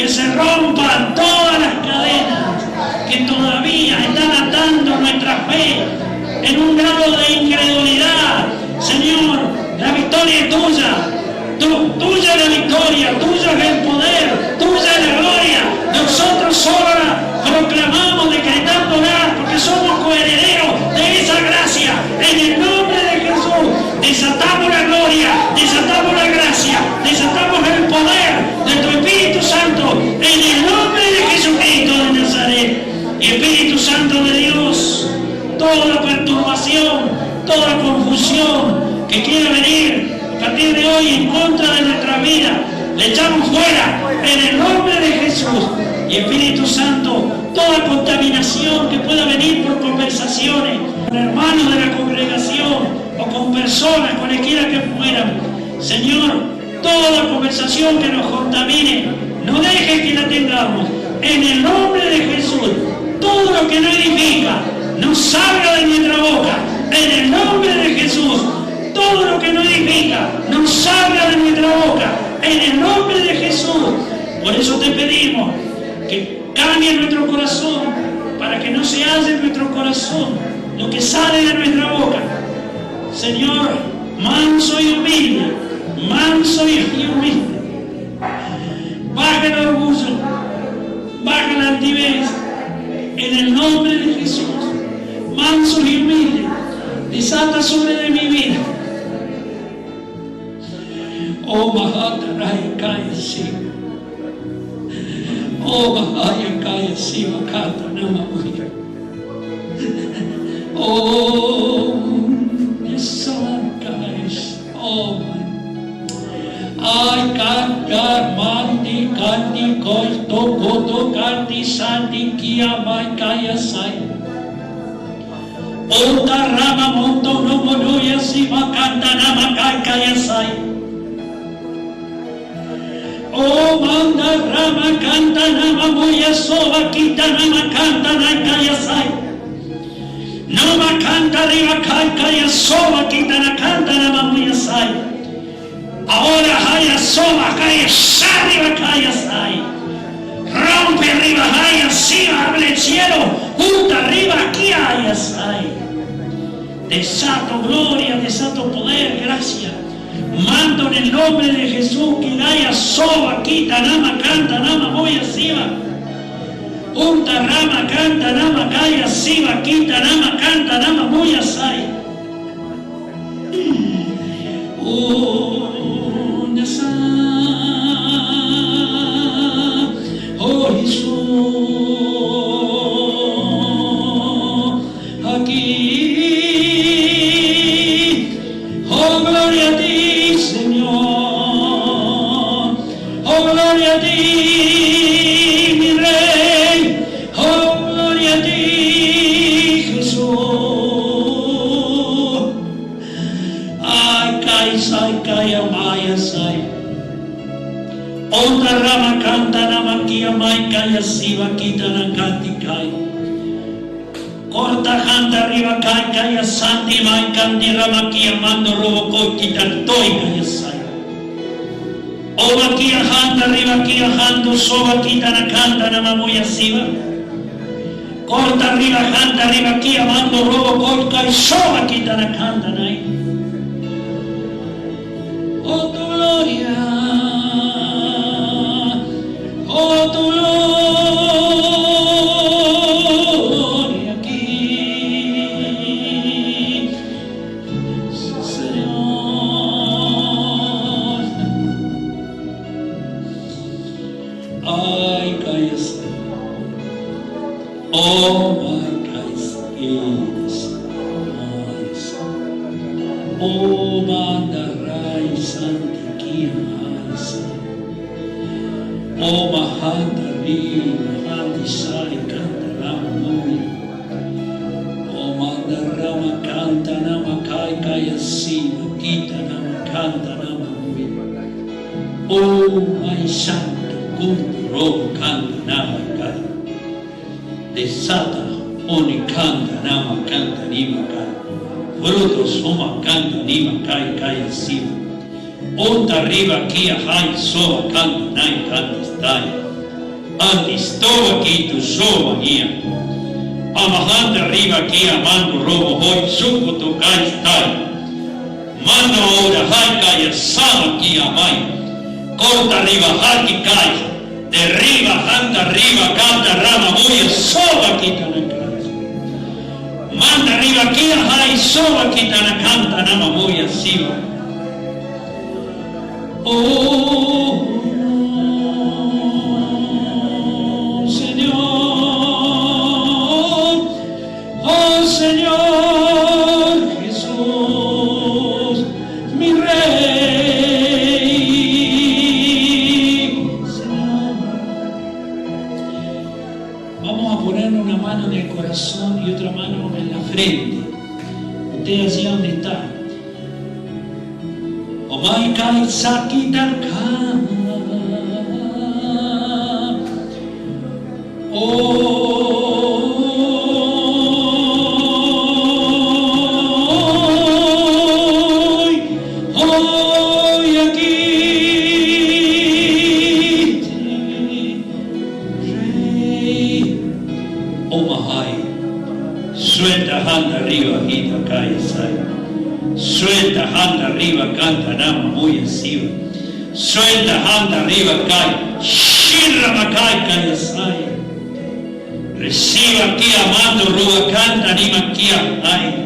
que se rompan todas las cadenas que todavía están atando nuestra fe en un grado de incredulidad. Señor, la victoria es tuya. Tuya es la victoria, tuya es el poder, tuya es la gloria. Nosotros solo la proclamamos, decretándola, porque somos coherederos de esa gracia. En el nombre de Jesús, desatamos la gloria, desatamos la gracia, desatamos el poder de tu Espíritu Santo, en el nombre de Jesucristo de Nazaret. Espíritu Santo de Dios, toda perturbación, toda confusión que quiera venir a partir de hoy en contra de nuestra vida, le echamos fuera en el nombre de Jesús. Y Espíritu Santo, toda contaminación que pueda venir por conversaciones con hermanos de la congregación o con personas, cualquiera que fueran, Señor, toda conversación que nos contamine, no dejes que la tengamos. En el nombre de Jesús, todo lo que no edifica, no salga de nuestra boca. En el nombre de Jesús, todo lo que no edifica, no salga de nuestra boca. En el nombre de Jesús. Por eso te pedimos que cambie nuestro corazón, para que no se halle en nuestro corazón lo que sale de nuestra boca. Señor, manso y humilde, manso y humilde. Baja el orgullo, baja la altivez, en el nombre de Jesús. Manso y humilde, desata sobre de mi vida. Oh, Mahatarai Kaya Siva. Oh, Mahaya Kaya Siva Kata Namamuya. Oh, Yesan Kais. Oh, Ay, Kakar Mandi Kandi Koi Tokoto Kandi Sandi Kiyamai Kaya Sai. Ota Rama Monto no Monoya Siva Kanta Namakai Kaya Sai. Oh, manda Rama Kanta Nama Moya Soba Kita Nama Kanta Nakaya Sai. Nama Kanta Riva Kaya Soba Kita Nakanta Nama Moya Sai. Ahora Haya Soba Kaya Shariva Kaya Sai. Rompe arriba Haya Siva, abre el cielo, junta arriba aquí Haya Sai. Desato gloria, desato poder, gracia. Mando en el nombre de Jesús que haya soba, quita, nama, canta, nama, voy a siva. Unta, rama, canta, nama, calla, siva, quita, nama, canta, nama, voy a sai. Oh, nasa, oh Jesús, aquí. Oh, gloria a ti, Señor. Oh, gloria a ti, mi Rey. Oh, gloria a ti, Jesús. Ay, Kaya, Maya, Sai. Otra rama canta, Namakia, Mai, Kaya, Siva, Kita, Nakanti, Kai. Corta janta arriba kai kaya santi mai kanti ramakia mando robo koi kita toi kaya sai. Oba kia janta arriba kia janto soba kita nakanta namamoya siva. Corta arriba janta arriba kia mando robo koi kai soba kita nakanta nai. Oh tu gloria, oh tu gloria. Oh my Christ is nice. Oh Mandarai Santikia Haisa. Oh Mahatari Mahati Sai Kantaramui. Oh Mandarama Kanta Nama Kai Kaya Siva Kita Nama Kanta Nama Mui. Oh my Santo Kundro Kanta Nama Kai. Desata, onicanta, nama canta, nima kai. Frutos, soma canta, nima kai, kai, siva. Onta arriba, kia, hai, soa, canta, nai, canta, stai. Antes todo aquí tu soba guía. Amajante arriba aquí amando robo hoy suco tu kai tal. Mando ahora hay kaya sama aquí amai. Corta arriba haki kaya. Derriba anda arriba canta rama muy soba aquí tan casa. Manda arriba aquí hay soba aquí tan canta nama muy así. Oh Señor Jesús, mi Rey, Señor. Vamos a poner una mano en el corazón y otra mano en la frente. Usted allí donde está. Omai kai sakitarka. Suelta, anda arriba, canta nama muy encima. Suelta, anda arriba, cae. Shirra macay, cae asai. Reciba aquí amando, ruba, canta, anima aquí ay.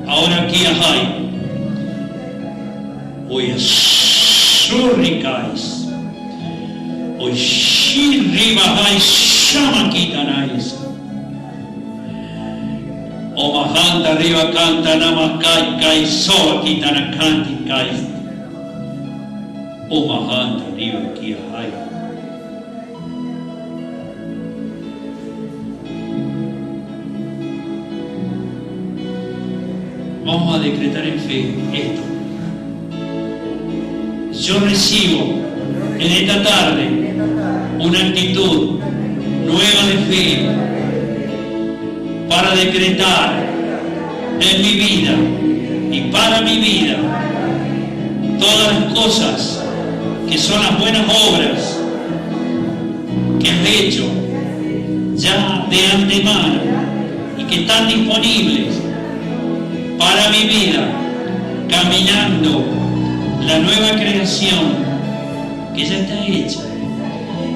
Ahora aquí hay. Hoy surricais. Hoy shirriba hay shamakitanais. O mahanda arriba canta namakai kai soa kitana kanti kai. O mahanda arriba aquí hay. Vamos a decretar en fe esto. Yo recibo en esta tarde una actitud nueva de fe para decretar en mi vida y para mi vida todas las cosas que son las buenas obras que has hecho ya de antemano y que están disponibles para mi vida, caminando la nueva creación que ya está hecha.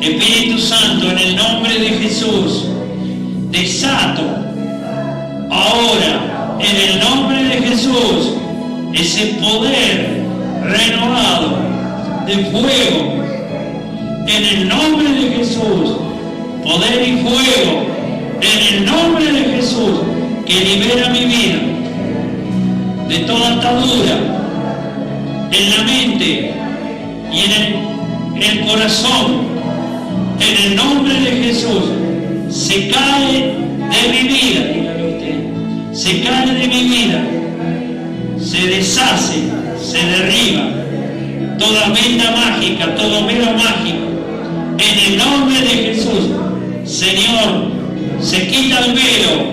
Espíritu Santo, en el nombre de Jesús, desato ahora, en el nombre de Jesús, ese poder renovado de fuego, en el nombre de Jesús, poder y fuego, en el nombre de Jesús, que libera mi vida de toda atadura en la mente y en el corazón. En el nombre de Jesús se cae de mi vida, se cae de mi vida, se deshace, se derriba toda venda mágica, todo velo mágico. En el nombre de Jesús, Señor, se quita el velo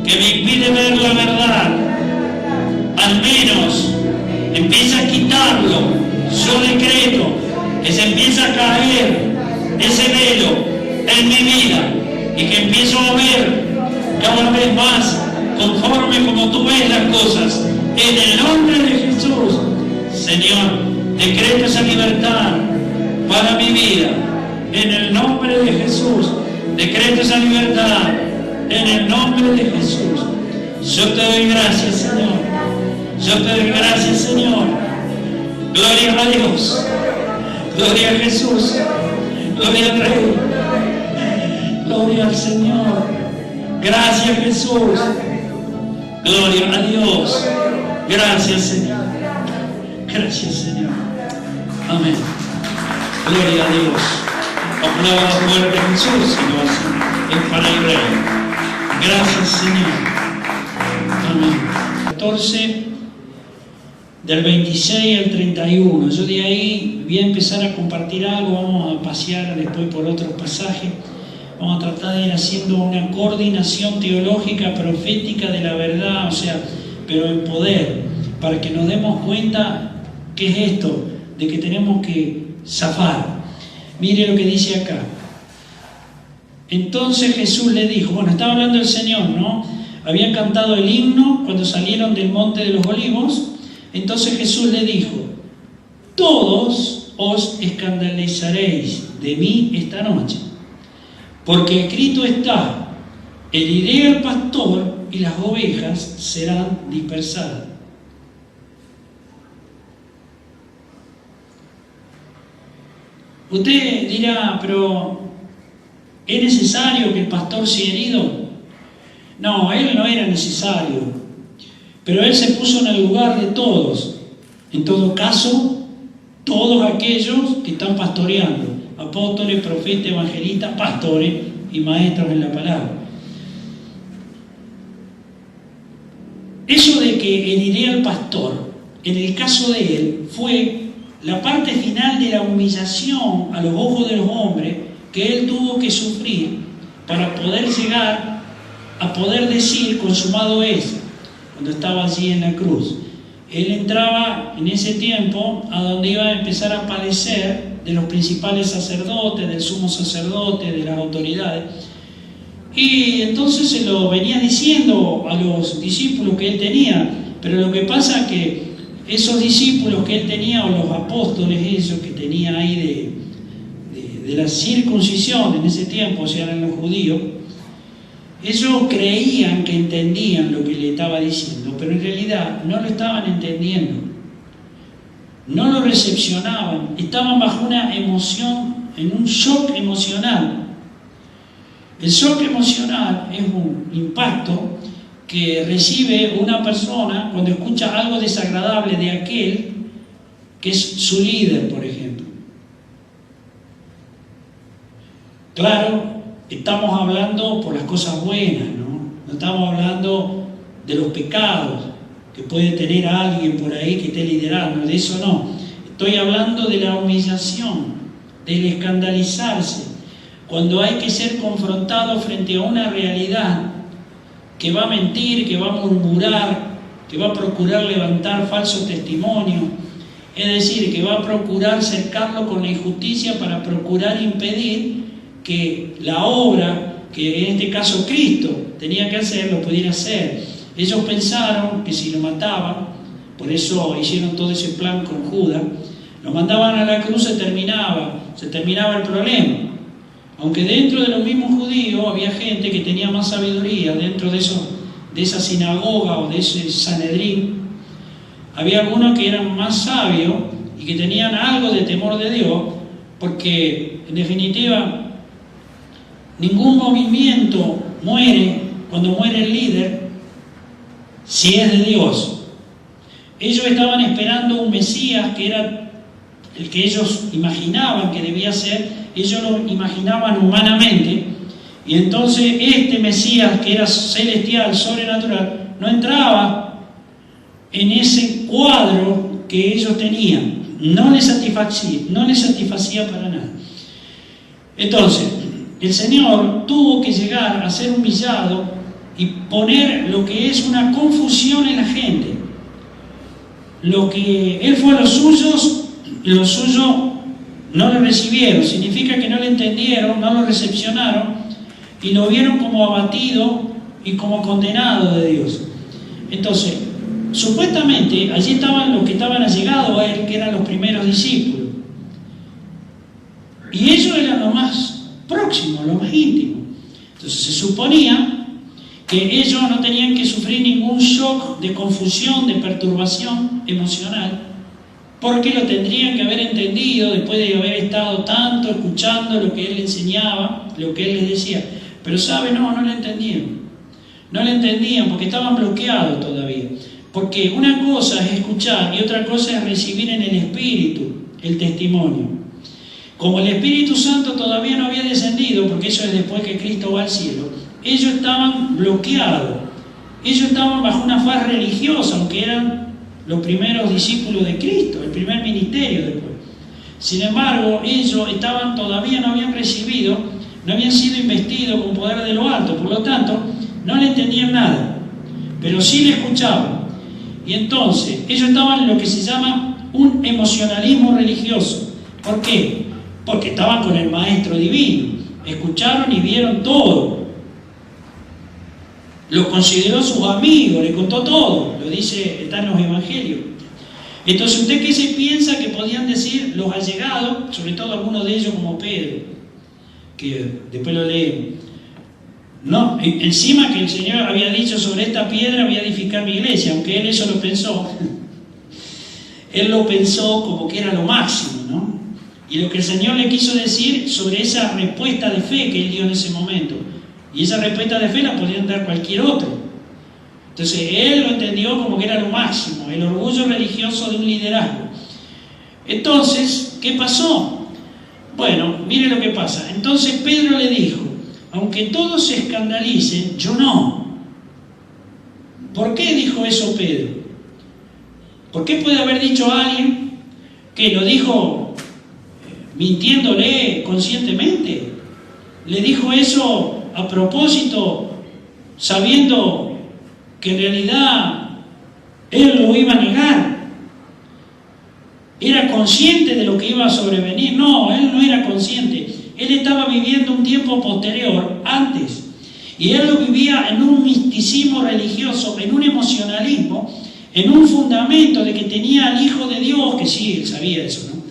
que me impide ver la verdad. Al menos empieza a quitarlo. Yo decreto que se empieza a caer ese velo en mi vida y que empiezo a ver cada vez más conforme como tú ves las cosas. En el nombre de Jesús, Señor, decreto esa libertad para mi vida. En el nombre de Jesús, decreto esa libertad. En el nombre de Jesús, Yo te doy gracias, Señor. Yo te doy gracias, Señor. Gloria a Dios. Gloria a Jesús. Gloria al Rey. Gloria al Señor. Gracias, Jesús. Gloria a Dios. Gracias, Señor. Gracias, Señor. Amén. Gloria a Dios. Aplauda fuerte a Jesús y lo hace. Es para el Rey. Gracias, Señor. Amén. 14, del 26 al 31. Yo de ahí voy a empezar a compartir algo. Vamos a pasear después por otros pasajes. Vamos a tratar de ir haciendo una coordinación teológica, profética de la verdad, o sea, pero en poder, para que nos demos cuenta qué es esto, de que tenemos que zafar. Mire lo que dice acá. Entonces Jesús le dijo, bueno, estaba hablando el Señor, ¿no? Habían cantado el himno cuando salieron del monte de los olivos. Entonces Jesús le dijo, todos os escandalizaréis de mí esta noche, porque escrito está, heriré al pastor y las ovejas serán dispersadas. Usted dirá, pero ¿es necesario que el pastor sea herido? No, él no era necesario, pero él se puso en el lugar de todos. En todo caso, todos aquellos que están pastoreando, apóstoles, profetas, evangelistas, pastores y maestros en la palabra. Eso de que heriré al pastor, en el caso de él, fue la parte final de la humillación a los ojos de los hombres que él tuvo que sufrir para poder llegar a poder decir consumado es, cuando estaba allí en la cruz. Él entraba en ese tiempo a donde iba a empezar a padecer de los principales sacerdotes, del sumo sacerdote, de las autoridades, y entonces se lo venía diciendo a los discípulos que él tenía, pero lo que pasa es que esos discípulos que él tenía, o los apóstoles esos que tenía ahí de la circuncisión en ese tiempo, o sea, eran los judíos, ellos creían que entendían lo que le estaba diciendo, pero en realidad no lo estaban entendiendo, no lo recepcionaban, estaban bajo una emoción, en un shock emocional. El shock emocional es un impacto que recibe una persona cuando escucha algo desagradable de aquel que es su líder, por ejemplo. Claro, estamos hablando por las cosas buenas, ¿no? No estamos hablando de los pecados que puede tener alguien por ahí que esté liderando, de eso no. Estoy hablando de la humillación, del escandalizarse, cuando hay que ser confrontado frente a una realidad que va a mentir, que va a murmurar, que va a procurar levantar falso testimonio, es decir, que va a procurar cercarlo con la injusticia para procurar impedir que la obra que en este caso Cristo tenía que hacer, lo pudiera hacer. Ellos pensaron que si lo mataban, por eso hicieron todo ese plan con Judas, lo mandaban a la cruz, se terminaba el problema. Aunque dentro de los mismos judíos había gente que tenía más sabiduría, dentro de esa sinagoga o de ese Sanedrín, había algunos que eran más sabios y que tenían algo de temor de Dios, porque en definitiva ningún movimiento muere cuando muere el líder si es de Dios. Ellos estaban esperando un Mesías que era el que ellos imaginaban que debía ser. Ellos lo imaginaban humanamente, y entonces este Mesías que era celestial, sobrenatural, no entraba en ese cuadro que ellos tenían, no les satisfacía para nada. Entonces, el Señor tuvo que llegar a ser humillado y poner lo que es una confusión en la gente. Lo que Él fue a los suyos no lo recibieron, significa que no lo entendieron, no lo recepcionaron y lo vieron como abatido y como condenado de Dios. Entonces, supuestamente allí estaban los que estaban allegados a él, que eran los primeros discípulos, y ellos eran los más próximos, los más íntimos. Entonces se suponía que ellos no tenían que sufrir ningún shock de confusión, de perturbación emocional, porque lo tendrían que haber entendido después de haber estado tanto escuchando lo que él enseñaba, lo que él les decía. Pero ¿sabe? No lo entendían. No lo entendían porque estaban bloqueados todavía. Porque una cosa es escuchar y otra cosa es recibir en el Espíritu el testimonio. Como el Espíritu Santo todavía no había descendido, porque eso es después que Cristo va al cielo, ellos estaban bloqueados. Ellos estaban bajo una faz religiosa, aunque eran los primeros discípulos de Cristo, el primer ministerio después. Sin embargo, ellos todavía no habían recibido, no habían sido investidos con poder de lo alto, por lo tanto, no le entendían nada, pero sí le escuchaban. Y entonces, ellos estaban en lo que se llama un emocionalismo religioso. ¿Por qué? Porque estaban con el Maestro Divino, escucharon y vieron todo. Los consideró sus amigos, le contó todo, lo dice, está en los evangelios. Entonces, ¿usted qué se piensa que podían decir los allegados, sobre todo algunos de ellos como Pedro, que después lo leemos? No, encima que el Señor había dicho sobre esta piedra voy a edificar mi iglesia, aunque él eso lo pensó. Él lo pensó como que era lo máximo, ¿no? Y lo que el Señor le quiso decir sobre esa respuesta de fe que él dio en ese momento. Y esa respuesta de fe la podían dar cualquier otro. Entonces él lo entendió como que era lo máximo, el orgullo religioso de un liderazgo. Entonces, ¿qué pasó? Bueno, mire lo que pasa. Entonces Pedro le dijo, aunque todos se escandalicen, yo no. ¿Por qué dijo eso Pedro? ¿Por qué puede haber dicho a alguien que lo dijo mintiéndole conscientemente? Le dijo eso a propósito, sabiendo que en realidad él lo iba a negar. ¿Era consciente de lo que iba a sobrevenir? No, él no era consciente. Él estaba viviendo un tiempo posterior, antes. Y él lo vivía en un misticismo religioso, en un emocionalismo, en un fundamento de que tenía al Hijo de Dios, que sí, él sabía eso, ¿no?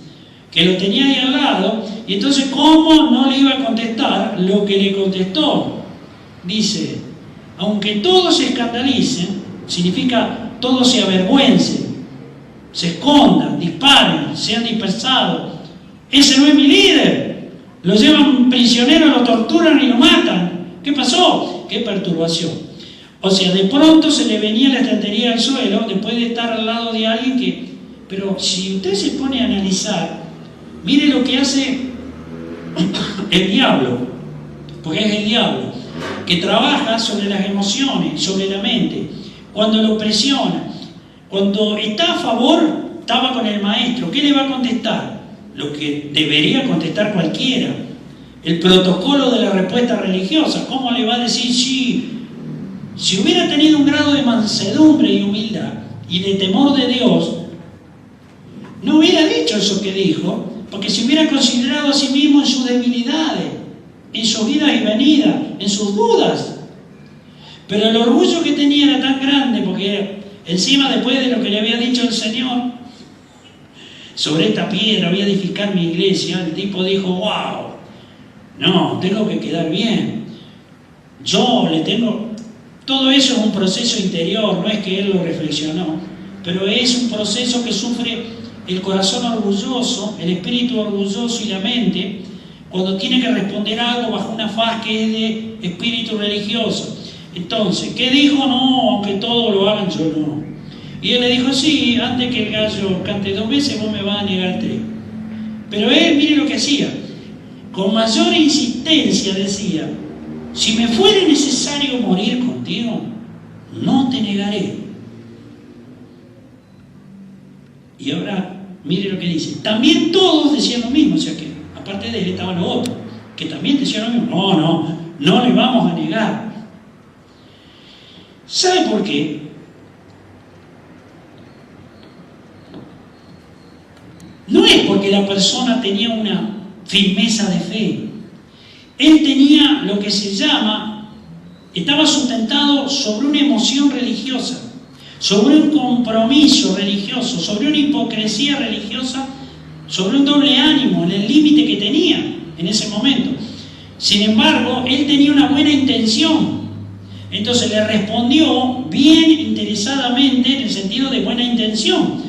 Que lo tenía ahí al lado, y entonces, ¿cómo no le iba a contestar lo que le contestó? Dice, aunque todos se escandalicen, significa todos se avergüencen, se escondan, disparen, sean dispersados. Ese no es mi líder. Lo llevan prisionero, lo torturan y lo matan. ¿Qué pasó? ¡Qué perturbación! O sea, de pronto se le venía la estantería al suelo después de estar al lado de alguien que... Pero si usted se pone a analizar, mire lo que hace el diablo, porque es el diablo, que trabaja sobre las emociones, sobre la mente, cuando lo presiona. Cuando está a favor, estaba con el maestro, ¿qué le va a contestar? Lo que debería contestar cualquiera, el protocolo de la respuesta religiosa. ¿Cómo le va a decir si hubiera tenido un grado de mansedumbre y humildad y de temor de Dios, no hubiera dicho eso que dijo, porque se hubiera considerado a sí mismo en sus debilidades, en sus idas y venidas, en sus dudas? Pero el orgullo que tenía era tan grande, porque encima, después de lo que le había dicho el Señor, sobre esta piedra voy a edificar mi iglesia, el tipo dijo, wow, no, tengo que quedar bien. Todo eso es un proceso interior, no es que él lo reflexionó, pero es un proceso que sufre el corazón orgulloso, el espíritu orgulloso y la mente, cuando tiene que responder algo bajo una faz que es de espíritu religioso. Entonces, ¿qué dijo? No, aunque todos lo hagan, yo no. Y él le dijo, sí, antes que el gallo cante 2 veces, vos me vas a negar 3. Pero él, mire lo que hacía. Con mayor insistencia decía, si me fuere necesario morir contigo, no te negaré. Y ahora, mire lo que dice. También todos decían lo mismo, o sea que, aparte de él, estaban los otros, que también decían lo mismo. No le vamos a negar. ¿Sabe por qué? No es porque la persona tenía una firmeza de fe. Él tenía lo que se llama, estaba sustentado sobre una emoción religiosa, sobre un compromiso religioso, sobre una hipocresía religiosa, sobre un doble ánimo en el límite que tenía en ese momento. Sin embargo, él tenía una buena intención. Entonces le respondió bien interesadamente, en el sentido de buena intención.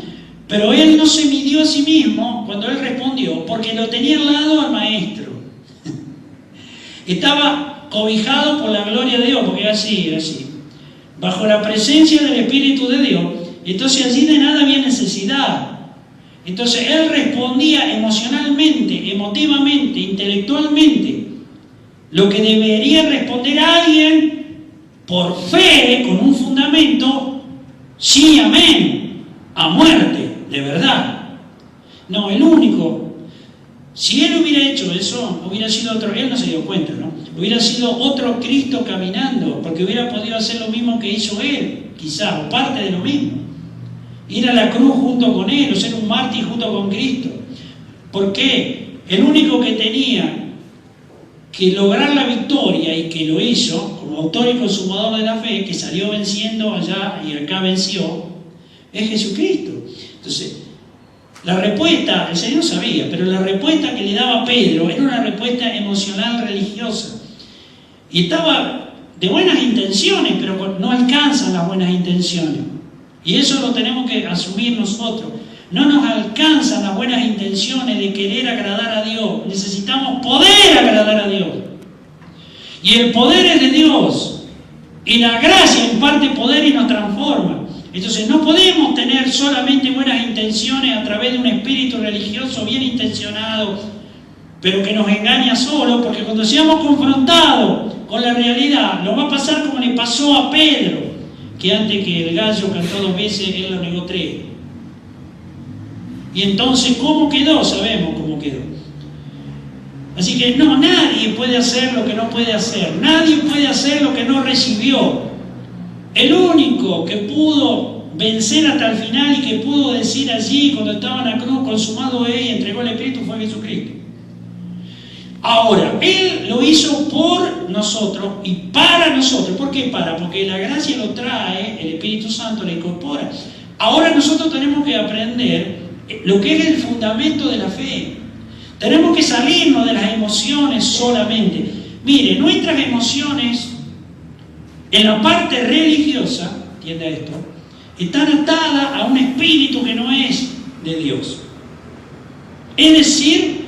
Pero él no se midió a sí mismo cuando él respondió, porque lo tenía al lado al maestro. Estaba cobijado por la gloria de Dios, porque era así, bajo la presencia del Espíritu de Dios. Entonces allí de nada había necesidad. Entonces él respondía emocionalmente, emotivamente, intelectualmente, lo que debería responder a alguien por fe, con un fundamento, sí, amén, a muerte, de verdad. No, el único, si él hubiera hecho eso, hubiera sido otro, él no se dio cuenta, ¿no? Hubiera sido otro Cristo caminando, porque hubiera podido hacer lo mismo que hizo él, quizás, o parte de lo mismo. Ir a la cruz junto con él, o ser un mártir junto con Cristo. ¿Por qué? El único que tenía que lograr la victoria y que lo hizo, como autor y consumador de la fe, que salió venciendo allá y acá venció, es Jesucristo. Entonces, la respuesta, el Señor sabía, pero la respuesta que le daba Pedro era una respuesta emocional religiosa. Y estaba de buenas intenciones, pero no alcanzan las buenas intenciones. Y eso lo tenemos que asumir nosotros. No nos alcanzan las buenas intenciones de querer agradar a Dios. Necesitamos poder agradar a Dios. Y el poder es de Dios. Y la gracia imparte poder y nos transforma. Entonces no podemos tener solamente buenas intenciones a través de un espíritu religioso bien intencionado, pero que nos engaña solo, porque cuando seamos confrontados con la realidad, nos va a pasar como le pasó a Pedro, que antes que el gallo cantó 2 veces, él lo negó 3. Y entonces, ¿cómo quedó? Sabemos cómo quedó. Así que no, nadie puede hacer lo que no puede hacer. Nadie puede hacer lo que no recibió. El único que pudo vencer hasta el final y que pudo decir allí, cuando estaba en la cruz, consumado es, y entregó el Espíritu, fue Jesucristo. Ahora, Él lo hizo por nosotros y para nosotros. ¿Por qué para? Porque la gracia lo trae, el Espíritu Santo la incorpora. Ahora nosotros tenemos que aprender lo que es el fundamento de la fe. Tenemos que salirnos de las emociones solamente. Mire, nuestras emociones, en la parte religiosa, entienda esto, están atadas a un espíritu que no es de Dios. Es decir,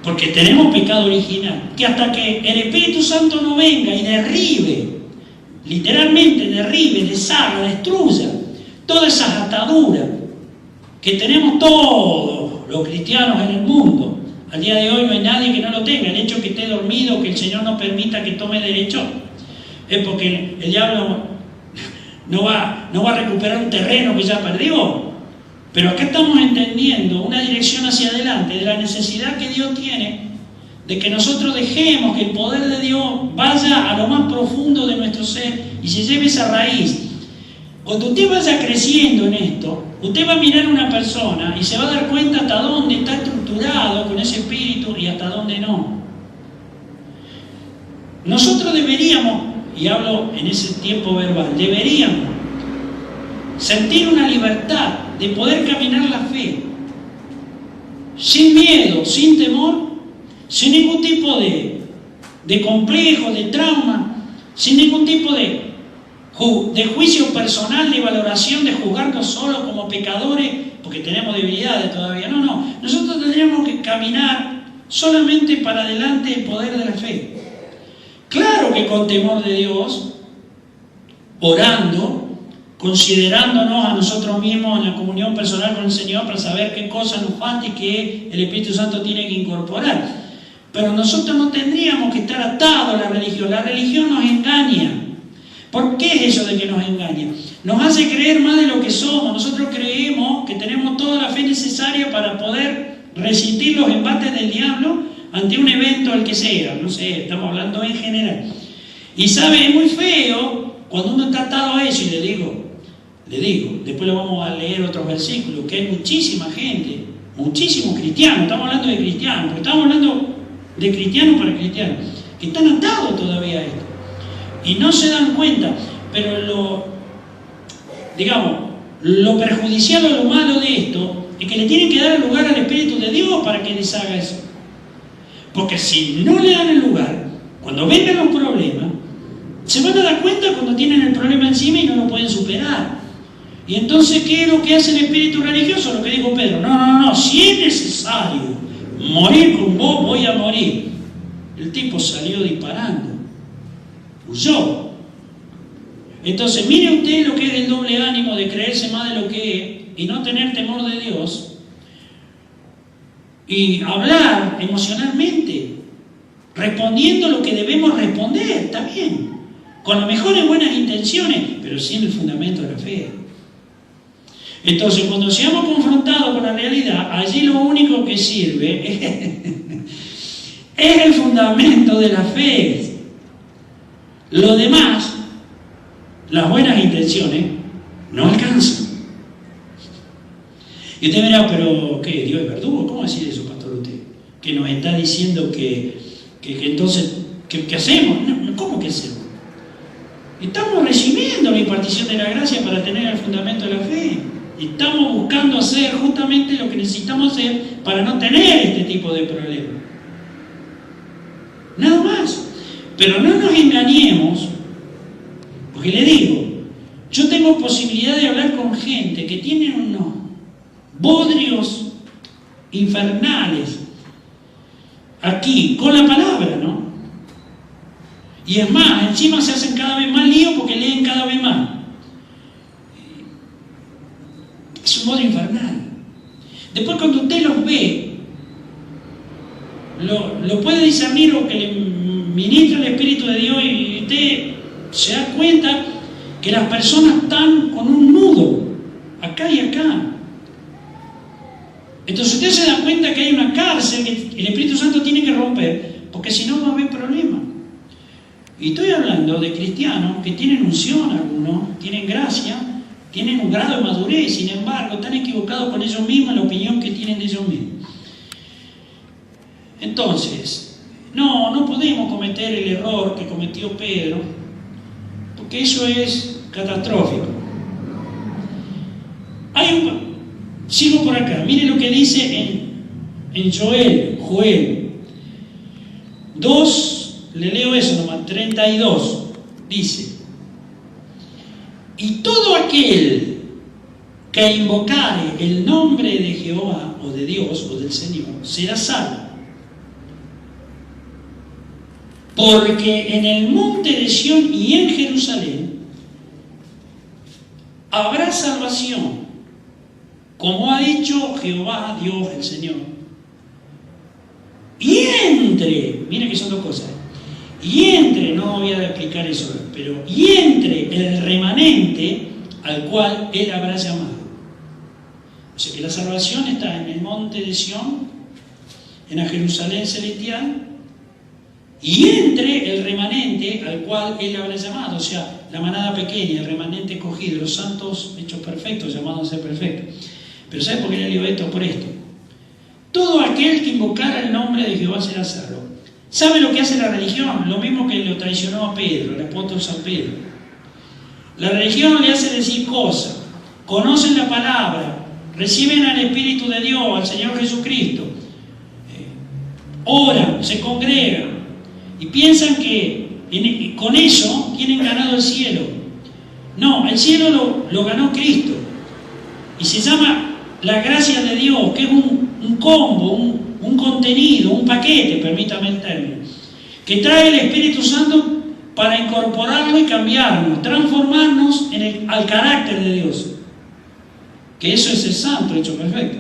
porque tenemos pecado original, que hasta que el Espíritu Santo no venga y derribe, literalmente derribe, deshaga, destruya todas esas ataduras que tenemos todos los cristianos en el mundo. Al día de hoy no hay nadie que no lo tenga. El hecho que esté dormido, que el Señor no permita que tome derecho, es porque el diablo no va a recuperar un terreno que ya perdió. Pero acá estamos entendiendo una dirección hacia adelante de la necesidad que Dios tiene de que nosotros dejemos que el poder de Dios vaya a lo más profundo de nuestro ser y se lleve esa raíz. Cuando usted vaya creciendo en esto, usted va a mirar a una persona y se va a dar cuenta hasta dónde está estructurado con ese espíritu y hasta dónde no. Nosotros deberíamos, y hablo en ese tiempo verbal, deberíamos sentir una libertad de poder caminar la fe sin miedo, sin temor, sin ningún tipo de complejo, de trauma, sin ningún tipo de juicio personal, de valoración, de juzgarnos solos como pecadores porque tenemos debilidades todavía. No, nosotros tendríamos que caminar solamente para adelante el poder de la fe. Claro que con temor de Dios, orando, considerándonos a nosotros mismos en la comunión personal con el Señor para saber qué cosa nos falta y qué el Espíritu Santo tiene que incorporar. Pero nosotros no tendríamos que estar atados a la religión. La religión nos engaña. ¿Por qué es eso de que nos engaña? Nos hace creer más de lo que somos. Nosotros creemos que tenemos toda la fe necesaria para poder resistir los embates del diablo ante un evento al que sea. No sé, estamos hablando en general. Y sabe, es muy feo cuando uno está atado a eso, y le digo, después lo vamos a leer otros versículos, que hay muchísima gente, muchísimos cristianos, estamos hablando de cristianos, pero estamos hablando de cristianos para cristianos, que están atados todavía a esto. Y no se dan cuenta, pero lo perjudicial o lo malo de esto es que le tienen que dar el lugar al Espíritu de Dios para que deshaga eso. Porque si no le dan el lugar, cuando vengan los problemas, Se van a dar cuenta cuando tienen el problema encima y no lo pueden superar. Y entonces, ¿qué es lo que hace el espíritu religioso? Lo que dijo Pedro. No. Si es necesario morir con vos, voy a morir. El tipo salió disparando. Huyó. Entonces, mire usted lo que es el doble ánimo de creerse más de lo que es y no tener temor de Dios. Y hablar emocionalmente, respondiendo lo que debemos responder, está bien, con las mejores buenas intenciones, pero sin el fundamento de la fe. Entonces, cuando seamos confrontados con la realidad, allí lo único que sirve es el fundamento de la fe. Lo demás, las buenas intenciones, no alcanzan. Y usted dirá, pero ¿qué? ¿Dios es verdugo? ¿Cómo decir eso, pastor, usted? Que nos está diciendo que entonces, ¿qué hacemos? No, ¿cómo que hacemos? Estamos recibiendo la impartición de la gracia para tener el fundamento de la fe. Estamos buscando hacer justamente lo que necesitamos hacer para no tener este tipo de problemas. Nada más. Pero no nos engañemos, porque le digo, yo tengo posibilidad de hablar con gente que tiene unos bodrios infernales aquí, con la palabra, ¿no? Y es más, encima se hacen cada vez más líos porque leen cada vez más. Es un bodrio infernal. Después cuando usted los ve, lo puede discernir o que le ministra el Espíritu de Dios y usted se da cuenta que las personas están con un nudo, acá y acá. Entonces usted se da cuenta que hay una cárcel que el Espíritu Santo tiene que romper, porque si no va a haber problema. Y estoy hablando de cristianos que tienen unción algunos, tienen gracia, tienen un grado de madurez, sin embargo están equivocados con ellos mismos en la opinión que tienen de ellos mismos. Entonces, no podemos cometer el error que cometió Pedro, porque eso es catastrófico. Sigo por acá, mire lo que dice en Joel 2, le leo eso nomás, 32, dice: y todo aquel que invocare el nombre de Jehová o de Dios o del Señor será salvo. Porque en el monte de Sión y en Jerusalén habrá salvación, como ha dicho Jehová, Dios, el Señor. Y mire que son dos cosas, no voy a explicar eso, pero y entre el remanente al cual Él habrá llamado. O sea que la salvación está en el monte de Sión, en la Jerusalén celestial, y entre el remanente al cual Él habrá llamado, o sea, la manada pequeña, el remanente escogido, los santos hechos perfectos, llamados a ser perfectos. Pero ¿sabe por qué le digo esto? Por esto. Todo aquel que invocara el nombre de Jehová será salvo. ¿Sabe lo que hace la religión? Lo mismo que lo traicionó a Pedro, el apóstol San Pedro. La religión le hace decir cosas, conocen la palabra, reciben al Espíritu de Dios, al Señor Jesucristo, oran, se congregan y piensan que con eso tienen ganado el cielo. No, el cielo lo ganó Cristo y se llama la gracia de Dios, que es un combo, un contenido, un paquete, permítame el término, que trae el Espíritu Santo para incorporarlo y cambiarnos, transformarnos al carácter de Dios, que eso es el santo hecho perfecto.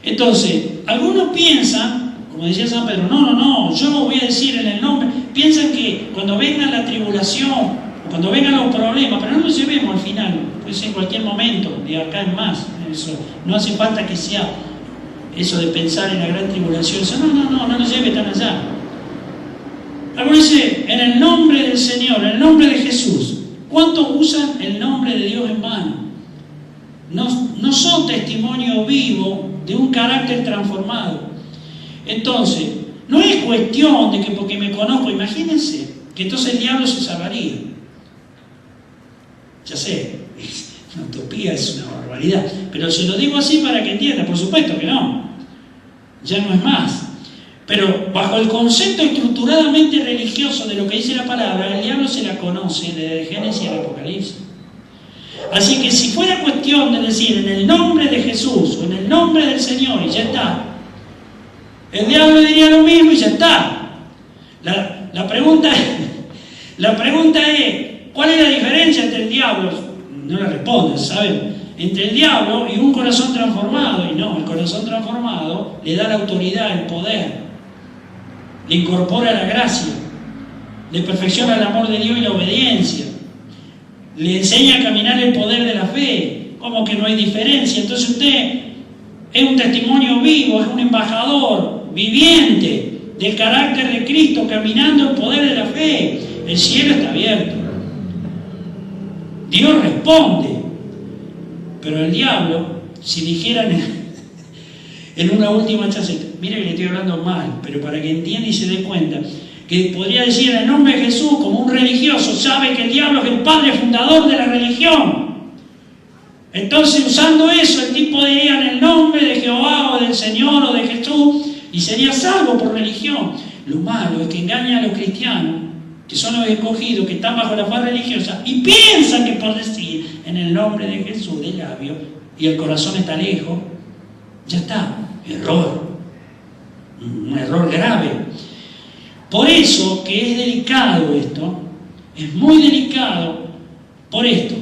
Entonces, algunos piensan, como decía San Pedro, no, yo voy a decir en el nombre, piensan que cuando venga la tribulación, cuando vengan los problemas, pero no lo llevemos al final, puede ser en cualquier momento, de acá en más, eso, no hace falta que sea eso de pensar en la gran tribulación, eso, no lo lleve tan allá. Algunos dicen, en el nombre del Señor, en el nombre de Jesús. ¿Cuántos usan el nombre de Dios en vano? No son testimonio vivo de un carácter transformado. Entonces, no es cuestión de que porque me conozco, imagínense, que entonces el diablo se salvaría. Ya sé, una utopía, es una barbaridad, pero se lo digo así para que entienda, por supuesto que no, ya no es más. Pero bajo el concepto estructuradamente religioso de lo que dice la palabra, el diablo se la conoce desde Génesis al Apocalipsis. Así que si fuera cuestión de decir en el nombre de Jesús o en el nombre del Señor y ya está, el diablo diría lo mismo y ya está. La pregunta es, ¿cuál es la diferencia entre el diablo? No la responden, ¿saben? Entre el diablo y un corazón transformado. Y no, el corazón transformado le da la autoridad, el poder, le incorpora la gracia, le perfecciona el amor de Dios y la obediencia, le enseña a caminar el poder de la fe. Como que no hay diferencia. Entonces usted es un testimonio vivo, es un embajador viviente del carácter de Cristo, caminando el poder de la fe. El cielo está abierto, Dios responde. Pero el diablo, si dijeran en una última chance, mire que le estoy hablando mal, pero para que entienda y se dé cuenta, que podría decir en el nombre de Jesús, como un religioso sabe que el diablo es el padre fundador de la religión. Entonces, usando eso, el tipo diría en el nombre de Jehová o del Señor o de Jesús y sería salvo por religión. Lo malo es que engaña a los cristianos, que son los escogidos, que están bajo la fe religiosa y piensan que por decir en el nombre de Jesús de labio y el corazón está lejos, ya está. Error. Un error grave. Por eso que es delicado esto, es muy delicado por esto.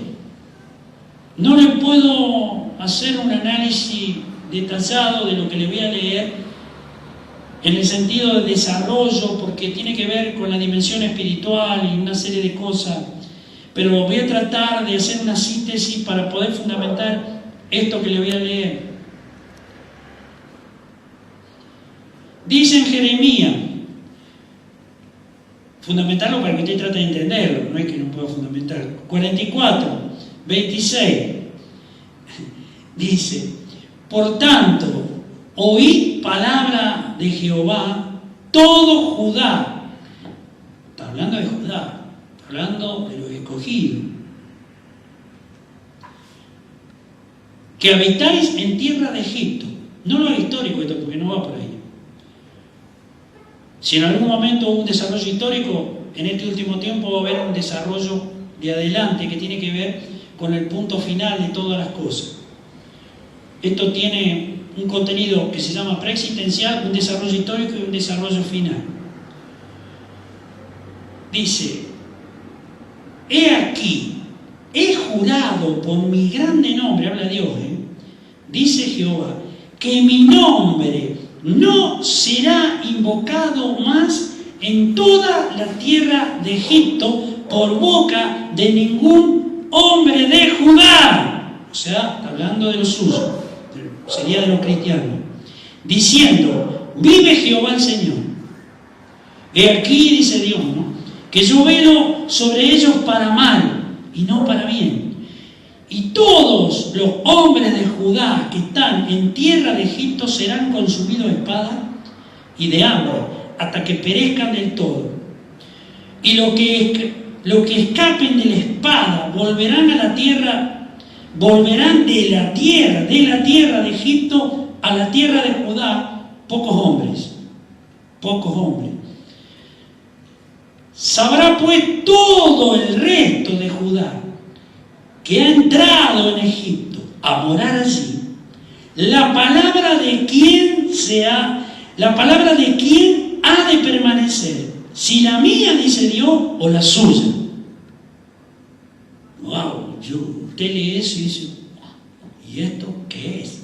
No le puedo hacer un análisis detallado de lo que le voy a leer en el sentido de desarrollo, porque tiene que ver con la dimensión espiritual y una serie de cosas, pero voy a tratar de hacer una síntesis para poder fundamentar esto que le voy a leer. Dice en Jeremías, fundamentarlo para que usted trate de entenderlo, no es que no pueda fundamentar. 44, 26, dice, por tanto, oíd palabra de Jehová, todo Judá. Está hablando de Judá, está hablando de los escogidos. Que habitáis en tierra de Egipto. No lo histórico esto, porque no va por ahí. Si en algún momento hubo un desarrollo histórico, en este último tiempo va a haber un desarrollo de adelante que tiene que ver con el punto final de todas las cosas. Esto tiene un contenido que se llama preexistencial, un desarrollo histórico y un desarrollo final. Dice, he aquí, he jurado por mi grande nombre, habla Dios, dice Jehová, que mi nombre no será invocado más en toda la tierra de Egipto por boca de ningún hombre de Judá. O sea, hablando de los suyos, sería de los cristianos, diciendo, vive Jehová el Señor. He aquí, dice Dios, ¿no?, que yo velo sobre ellos para mal y no para bien. Y todos los hombres de Judá que están en tierra de Egipto serán consumidos de espada y de hambre, hasta que perezcan del todo. Y lo que escapen de la espada volverán a la tierra, volverán de la tierra de Egipto a la tierra de Judá, pocos hombres. Sabrá pues todo el resto de Judá que ha entrado en Egipto a morar allí, la palabra de quién ha de permanecer, si la mía, dice Dios, o la suya. Wow, usted lee eso y dice, ¿y esto qué es?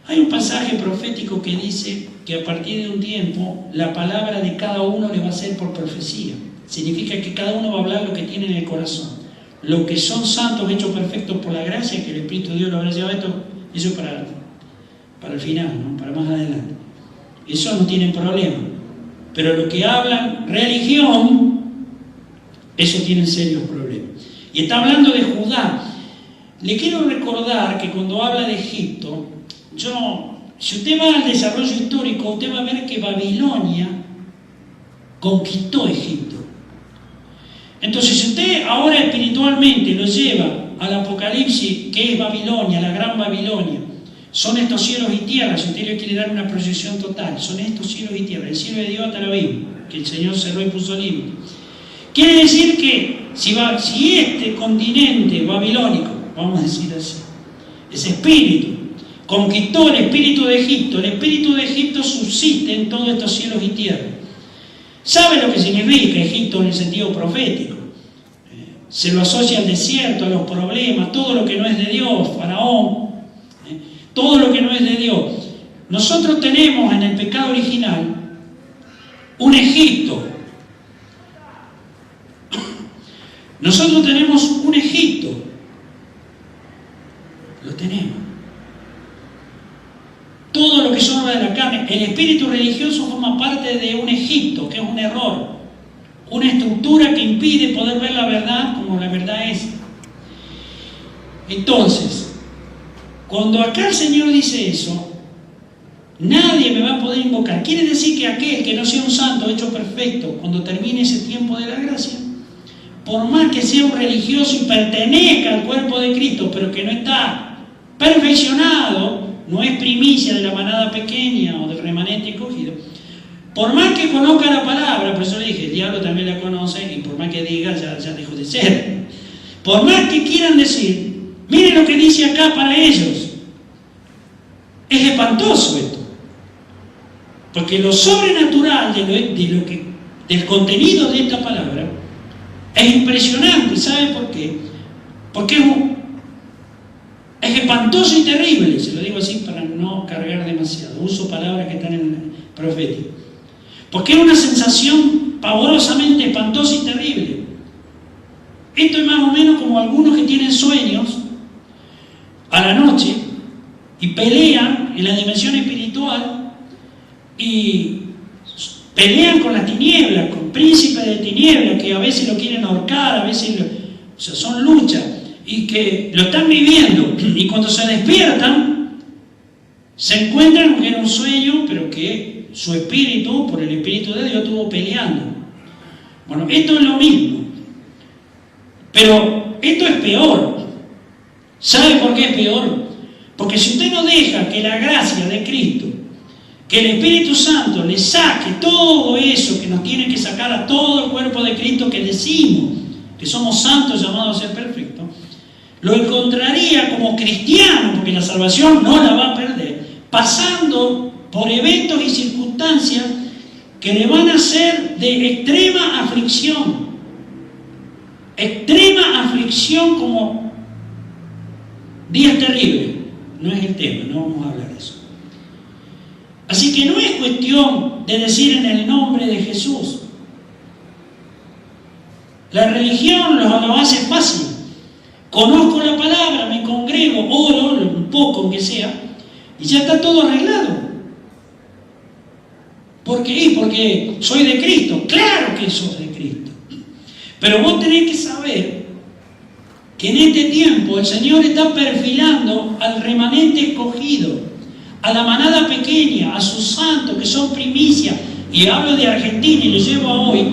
Hay un pasaje profético que dice que a partir de un tiempo la palabra de cada uno le va a ser por profecía. Significa que cada uno va a hablar lo que tiene en el corazón. Los que son santos, hechos perfectos por la gracia, que el Espíritu de Dios lo habrá llevado esto, eso para el final, ¿no?, para más adelante. Eso no tienen problema. Pero los que hablan religión, eso tienen serios problemas. Y está hablando de Judá. Le quiero recordar que cuando habla de Egipto, si usted va al desarrollo histórico, usted va a ver que Babilonia conquistó Egipto. Entonces, si usted ahora espiritualmente lo lleva al Apocalipsis, que es Babilonia, la gran Babilonia, Son estos cielos y tierras, si usted le quiere dar una proyección total, son estos cielos y tierras, el cielo de Dios hasta el abismo, que el Señor cerró y puso límite. Quiere decir que si este continente babilónico, vamos a decir así, ese espíritu, conquistó el espíritu de Egipto subsiste en todos estos cielos y tierras. ¿Sabe lo que significa Egipto en el sentido profético? Se lo asocia al desierto, a los problemas, todo lo que no es de Dios, Faraón, todo lo que no es de Dios. Nosotros tenemos en el pecado original un Egipto. Nosotros tenemos un Egipto. Lo tenemos. Todo lo que son obras de la carne. El espíritu religioso forma parte de un Egipto, que es un error. Una estructura que impide poder ver la verdad como la verdad es. Entonces, cuando acá el Señor dice eso, nadie me va a poder invocar. Quiere decir que aquel que no sea un santo hecho perfecto, cuando termine ese tiempo de la gracia, por más que sea un religioso y pertenezca al cuerpo de Cristo, pero que no está perfeccionado, no es primicia de la manada pequeña o del remanente escogido, por más que conozca la palabra, por eso le dije, el diablo también la conoce, y por más que diga, ya dejó de ser. Por más que quieran decir, miren lo que dice acá para ellos. Es espantoso esto. Porque lo sobrenatural del contenido de esta palabra es impresionante. ¿Sabe por qué? Porque es espantoso y terrible. Se lo digo así para no cargar demasiado. Uso palabras que están en el profético. Porque es una sensación pavorosamente espantosa y terrible. Esto es más o menos como algunos que tienen sueños a la noche y pelean en la dimensión espiritual y pelean con las tinieblas, con príncipes de tinieblas que a veces lo quieren ahorcar, a veces son luchas y que lo están viviendo, y cuando se despiertan se encuentran que era un sueño, pero que su espíritu, por el Espíritu de Dios, estuvo peleando. Bueno, esto es lo mismo, pero esto es peor. ¿Sabe por qué es peor? Porque si usted no deja que la gracia de Cristo, que el Espíritu Santo le saque todo eso que nos tiene que sacar a todo el cuerpo de Cristo, que decimos que somos santos llamados a ser perfectos, lo encontraría como cristiano, porque la salvación no la va a perder, pasando por eventos y circunstancias que le van a hacer de extrema aflicción como días terribles. No es el tema, no vamos a hablar de eso. Así que no es cuestión de decir en el nombre de Jesús. La religión lo hace fácil. Conozco la palabra, me congrego, oro, un poco aunque sea, y ya está todo arreglado. ¿Por qué? Porque soy de Cristo. Claro que sos de Cristo. Pero vos tenés que saber que en este tiempo el Señor está perfilando al remanente escogido, a la manada pequeña, a sus santos que son primicia, y hablo de Argentina y lo llevo a hoy,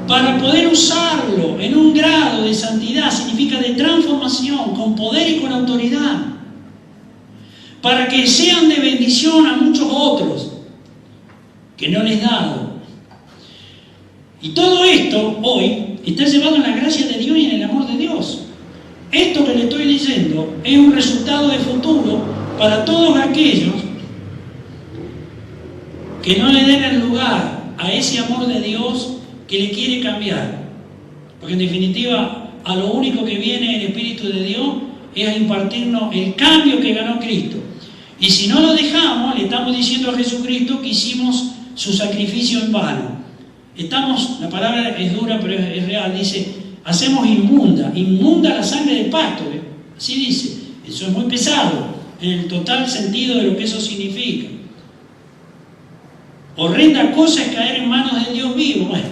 para poder usarlo en un grado de santidad, significa de transformación, con poder y con autoridad, para que sean de bendición a muchos otros que no les he dado. Y todo esto hoy está llevado en la gracia de Dios y en el amor de Dios. Esto que le estoy leyendo es un resultado de futuro para todos aquellos que no le den el lugar a ese amor de Dios que le quiere cambiar. Porque en definitiva, a lo único que viene el Espíritu de Dios es a impartirnos el cambio que ganó Cristo. Y si no lo dejamos, le estamos diciendo a Jesucristo que hicimos su sacrificio en vano. La palabra es dura, pero es real, dice, hacemos inmunda la sangre del pacto, ¿eh? Así dice. Eso es muy pesado, en el total sentido de lo que eso significa. Horrenda cosa es caer en manos del Dios vivo. Bueno,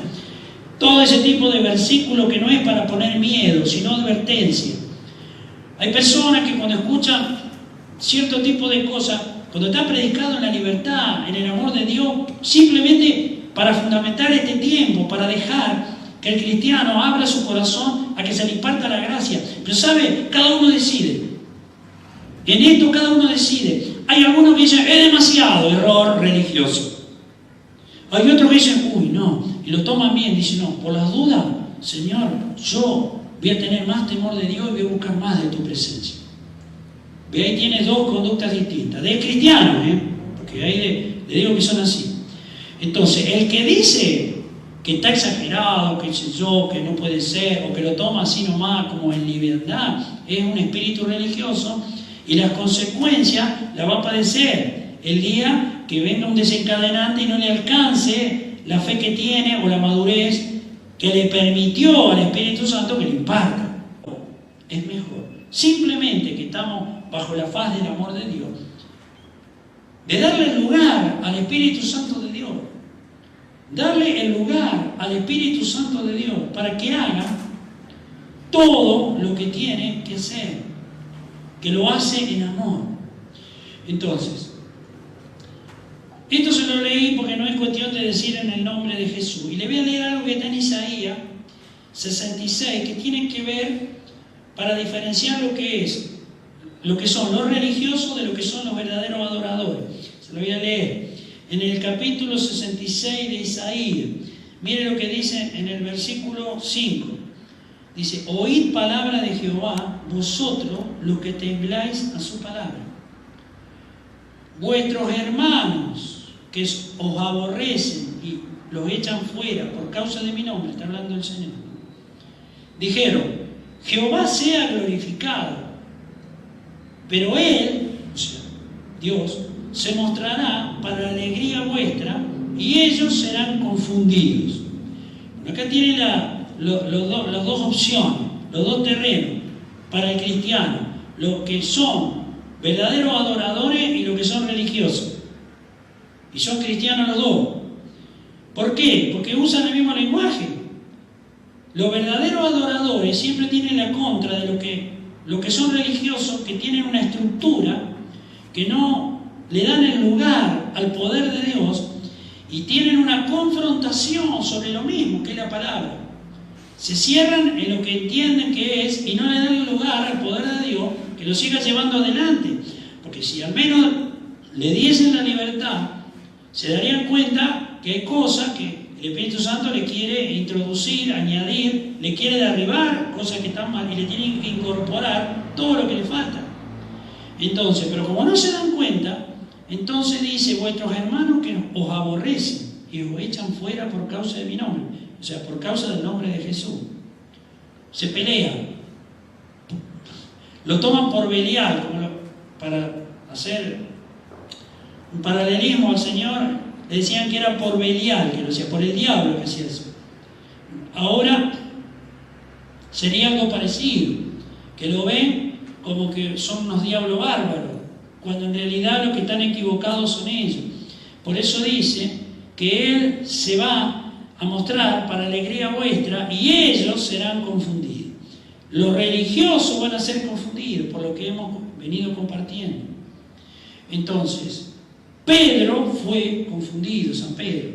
todo ese tipo de versículo que no es para poner miedo, sino advertencia. Hay personas que cuando escuchan cierto tipo de cosas, cuando está predicado en la libertad, en el amor de Dios, simplemente para fundamentar este tiempo, para dejar que el cristiano abra su corazón a que se le imparta la gracia. Pero sabe, cada uno decide. En esto cada uno decide. Hay algunos que dicen, es demasiado error religioso. Hay otros que dicen, uy, no, y lo toman bien, dicen, no, por las dudas, Señor, yo voy a tener más temor de Dios y voy a buscar más de tu presencia. Ve, ahí tienes dos conductas distintas, de cristianos, porque ahí le digo que son así. Entonces, el que dice que está exagerado, que sé yo, que no puede ser, o que lo toma así nomás como en libertad, es un espíritu religioso y las consecuencias las va a padecer el día que venga un desencadenante y no le alcance la fe que tiene o la madurez que le permitió al Espíritu Santo que le imparta. Es mejor, simplemente que estamos bajo la faz del amor de Dios, de darle el lugar al Espíritu Santo de Dios, darle el lugar al Espíritu Santo de Dios para que haga todo lo que tiene que hacer, que lo hace en amor. Entonces, esto se lo leí porque no es cuestión de decir en el nombre de Jesús. Y le voy a leer algo que está en Isaías 66, que tiene que ver para diferenciar lo que son los religiosos de lo que son los verdaderos adoradores. Se lo voy a leer. En el capítulo 66 de Isaías, mire lo que dice en el versículo 5. Dice, oíd palabra de Jehová, vosotros los que tembláis a su palabra. Vuestros hermanos que os aborrecen y los echan fuera por causa de mi nombre, está hablando el Señor, dijeron, Jehová sea glorificado, pero Él, o sea, Dios, se mostrará para la alegría vuestra y ellos serán confundidos. Acá tiene las dos opciones, los dos terrenos para el cristiano, los que son verdaderos adoradores y los que son religiosos. Y son cristianos los dos. ¿Por qué? Porque usan el mismo lenguaje. Los verdaderos adoradores siempre tienen la contra de lo que son religiosos, que tienen una estructura que no le dan el lugar al poder de Dios y tienen una confrontación sobre lo mismo que es la palabra. Se cierran en lo que entienden que es y no le dan el lugar al poder de Dios que lo siga llevando adelante. Porque si al menos le diesen la libertad, se darían cuenta que hay cosas que el Espíritu Santo le quiere introducir, añadir, le quiere derribar cosas que están mal y le tienen que incorporar todo lo que le falta. Entonces, pero como no se dan cuenta, entonces dice, vuestros hermanos que os aborrecen y os echan fuera por causa de mi nombre, o sea, por causa del nombre de Jesús. Se pelean, lo toman por Belial, para hacer un paralelismo al Señor, le decían que era por Belial, que lo hacía, por el diablo que hacía eso. Ahora sería algo parecido, que lo ven como que son unos diablos bárbaros, cuando en realidad los que están equivocados son ellos. Por eso dice que Él se va a mostrar para alegría vuestra y ellos serán confundidos. Los religiosos van a ser confundidos por lo que hemos venido compartiendo. Entonces, Pedro fue confundido, San Pedro.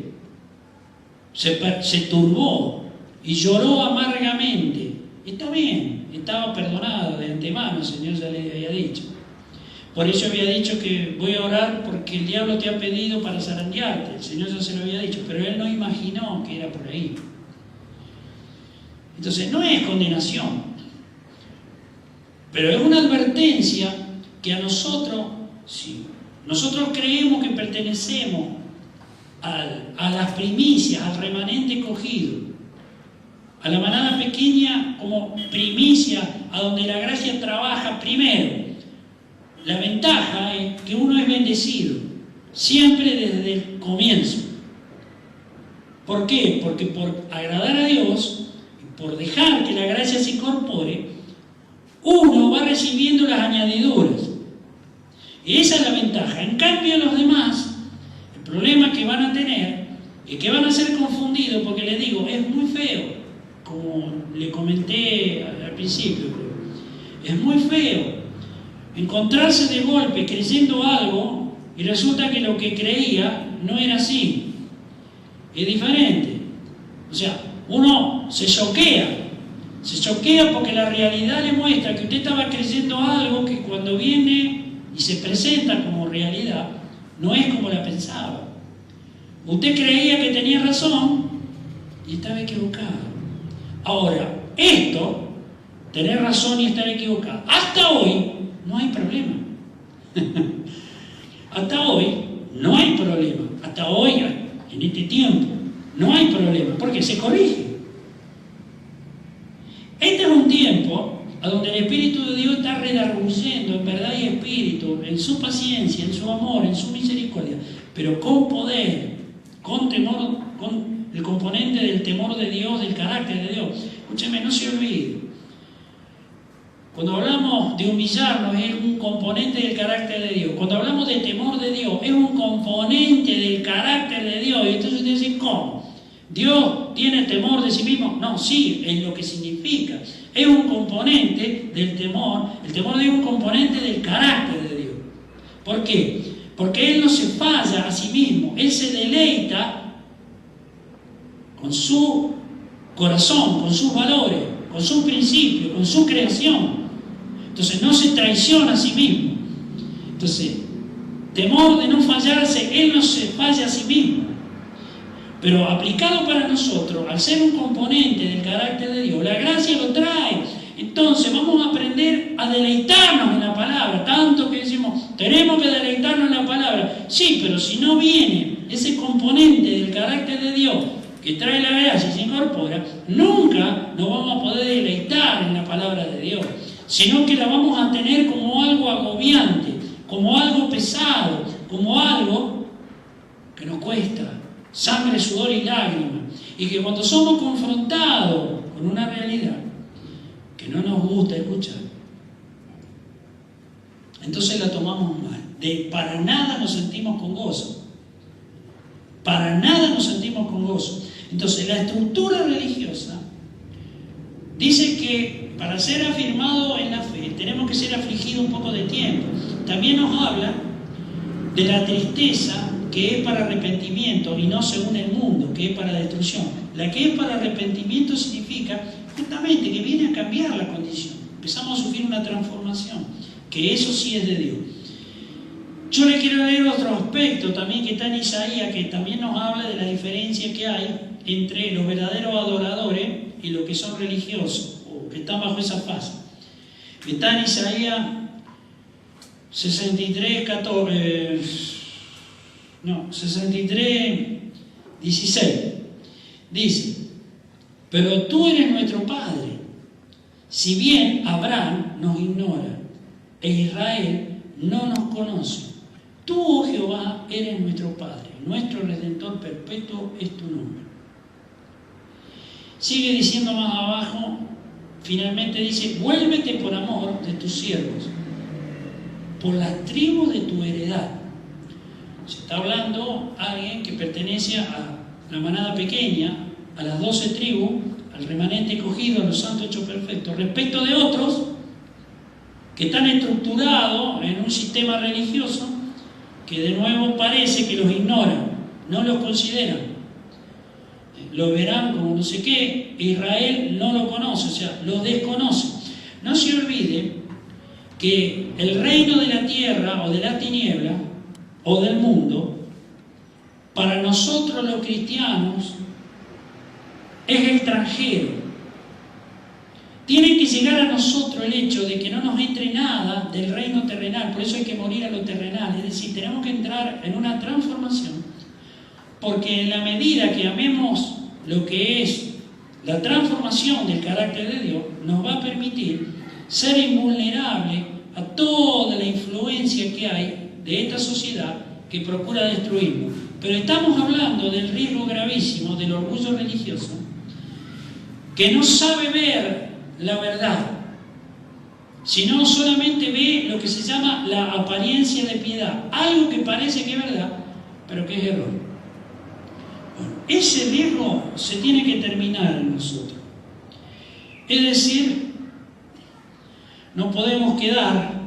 Se turbó y lloró amargamente. Está bien, estaba perdonado de antemano, el Señor ya le había dicho. Por eso había dicho que voy a orar porque el diablo te ha pedido para zarandearte. El Señor ya se lo había dicho, pero él no imaginó que era por ahí. Entonces, no es condenación, pero es una advertencia que a nosotros, si nosotros creemos que pertenecemos a las primicias, al remanente cogido, a la manada pequeña como primicia, a donde la gracia trabaja primero. La ventaja es que uno es bendecido, siempre desde el comienzo. ¿Por qué? Porque por agradar a Dios, por dejar que la gracia se incorpore, uno va recibiendo las añadiduras. Y esa es la ventaja. En cambio, los demás, el problema que van a tener es que van a ser confundidos, porque les digo, es muy feo, como le comenté al principio, es muy feo encontrarse de golpe creyendo algo y resulta que lo que creía no era así, es diferente. O sea, uno se choquea, Se choquea porque la realidad le muestra que usted estaba creyendo algo que cuando viene y se presenta como realidad, no es como la pensaba. Usted creía que tenía razón y estaba equivocado. Ahora, esto, tener razón y estar equivocado, hasta hoy no hay problema. Hasta hoy no hay problema. Hasta hoy, en este tiempo, no hay problema, porque se corrige. Este es un tiempo a donde el Espíritu de Dios está redarguyendo en verdad y espíritu, en su paciencia, en su amor, en su misericordia, pero con poder, con temor, con el componente del temor de Dios, del carácter de Dios. Escúcheme, no se olvide. Cuando hablamos de humillarnos es un componente del carácter de Dios. Cuando hablamos de temor de Dios es un componente del carácter de Dios. Y entonces usted dice, ¿cómo? ¿Dios tiene temor de sí mismo? No, sí, es lo que significa. Es un componente del temor. El temor de Dios es un componente del carácter de Dios. ¿Por qué? Porque Él no se falla a sí mismo. Él se deleita con su corazón, con sus valores, con sus principios, con su creación. Entonces no se traiciona a sí mismo. Entonces, temor de no fallarse, Él no se falla a sí mismo. Pero aplicado para nosotros, al ser un componente del carácter de Dios, la gracia lo trae. Entonces vamos a aprender a deleitarnos en la palabra. Tanto que decimos, tenemos que deleitarnos en la palabra. Sí, pero si no viene ese componente del carácter de Dios que trae la gracia y se incorpora, nunca nos vamos a poder deleitar en la palabra de Dios, sino que la vamos a tener como algo agobiante, como algo pesado, como algo que nos cuesta sangre, sudor y lágrimas, y que cuando somos confrontados con una realidad que no nos gusta escuchar, entonces la tomamos mal. Para nada nos sentimos con gozo. Para nada nos sentimos con gozo. Entonces la estructura religiosa dice que para ser afirmado en la fe tenemos que ser afligidos un poco de tiempo. También nos habla de la tristeza que es para arrepentimiento y no según el mundo, que es para destrucción. La que es para arrepentimiento significa justamente que viene a cambiar la condición. Empezamos a sufrir una transformación, que eso sí es de Dios. Yo le quiero leer otro aspecto también que está en Isaías, que también nos habla de la diferencia que hay entre los verdaderos adoradores y los que son religiosos, o que están bajo esa fase. Está en Isaías 63, 16. Dice, pero tú eres nuestro Padre, si bien Abraham nos ignora e Israel no nos conoce. Tú, oh Jehová, eres nuestro Padre, nuestro Redentor perpetuo es tu nombre. Sigue diciendo más abajo, finalmente dice, vuélvete por amor de tus siervos, por las tribus de tu heredad. Se está hablando a alguien que pertenece a la manada pequeña, a las 12 tribus, al remanente escogido, a los santos hechos perfectos, respecto de otros que están estructurados en un sistema religioso que de nuevo parece que los ignoran, no los consideran, lo verán como no sé qué. Israel no lo conoce, o sea, los desconoce. No se olvide que el reino de la tierra o de la tiniebla o del mundo, para nosotros los cristianos, es extranjero. Tiene que llegar a nosotros el hecho de que no nos entre nada del reino terrenal, por eso hay que morir a lo terrenal, es decir, tenemos que entrar en una transformación, porque en la medida que amemos lo que es la transformación del carácter de Dios, nos va a permitir ser invulnerable a toda la influencia que hay de esta sociedad que procura destruirnos. Pero estamos hablando del riesgo gravísimo del orgullo religioso, que no sabe ver la verdad, sino solamente ve lo que se llama la apariencia de piedad, algo que parece que es verdad, pero que es error. Bueno, ese riesgo se tiene que terminar en nosotros. Es decir, no podemos quedar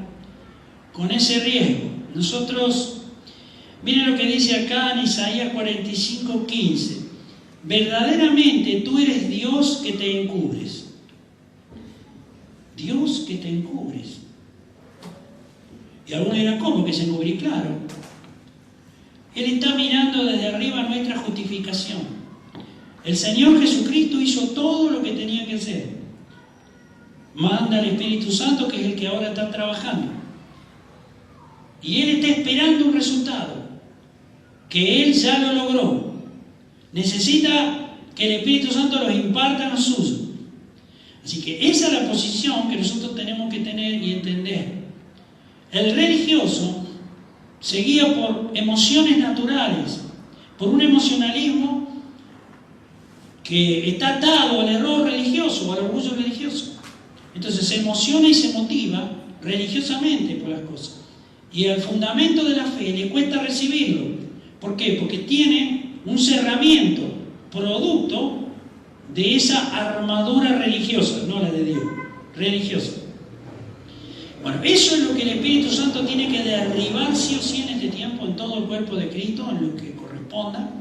con ese riesgo. Nosotros, miren lo que dice acá en Isaías 45:15. Verdaderamente tú eres Dios que te encubres. Dios que te encubres. Y algunos dirán, ¿cómo que se encubre? Claro. Él está mirando desde arriba nuestra justificación. El Señor Jesucristo hizo todo lo que tenía que hacer. Manda al Espíritu Santo, que es el que ahora está trabajando. Y Él está esperando un resultado, que Él ya lo logró. Necesita que el Espíritu Santo los imparta a los suyos. Así que esa es la posición que nosotros tenemos que tener y entender. El religioso se guía por emociones naturales, por un emocionalismo que está atado al error religioso o al orgullo religioso. Entonces se emociona y se motiva religiosamente por las cosas. Y al fundamento de la fe le cuesta recibirlo. ¿Por qué? Porque tiene un cerramiento producto de esa armadura religiosa, no la de Dios, religiosa. Bueno, eso es lo que el Espíritu Santo tiene que derribar sí o sí en este tiempo, en todo el cuerpo de Cristo, en lo que corresponda.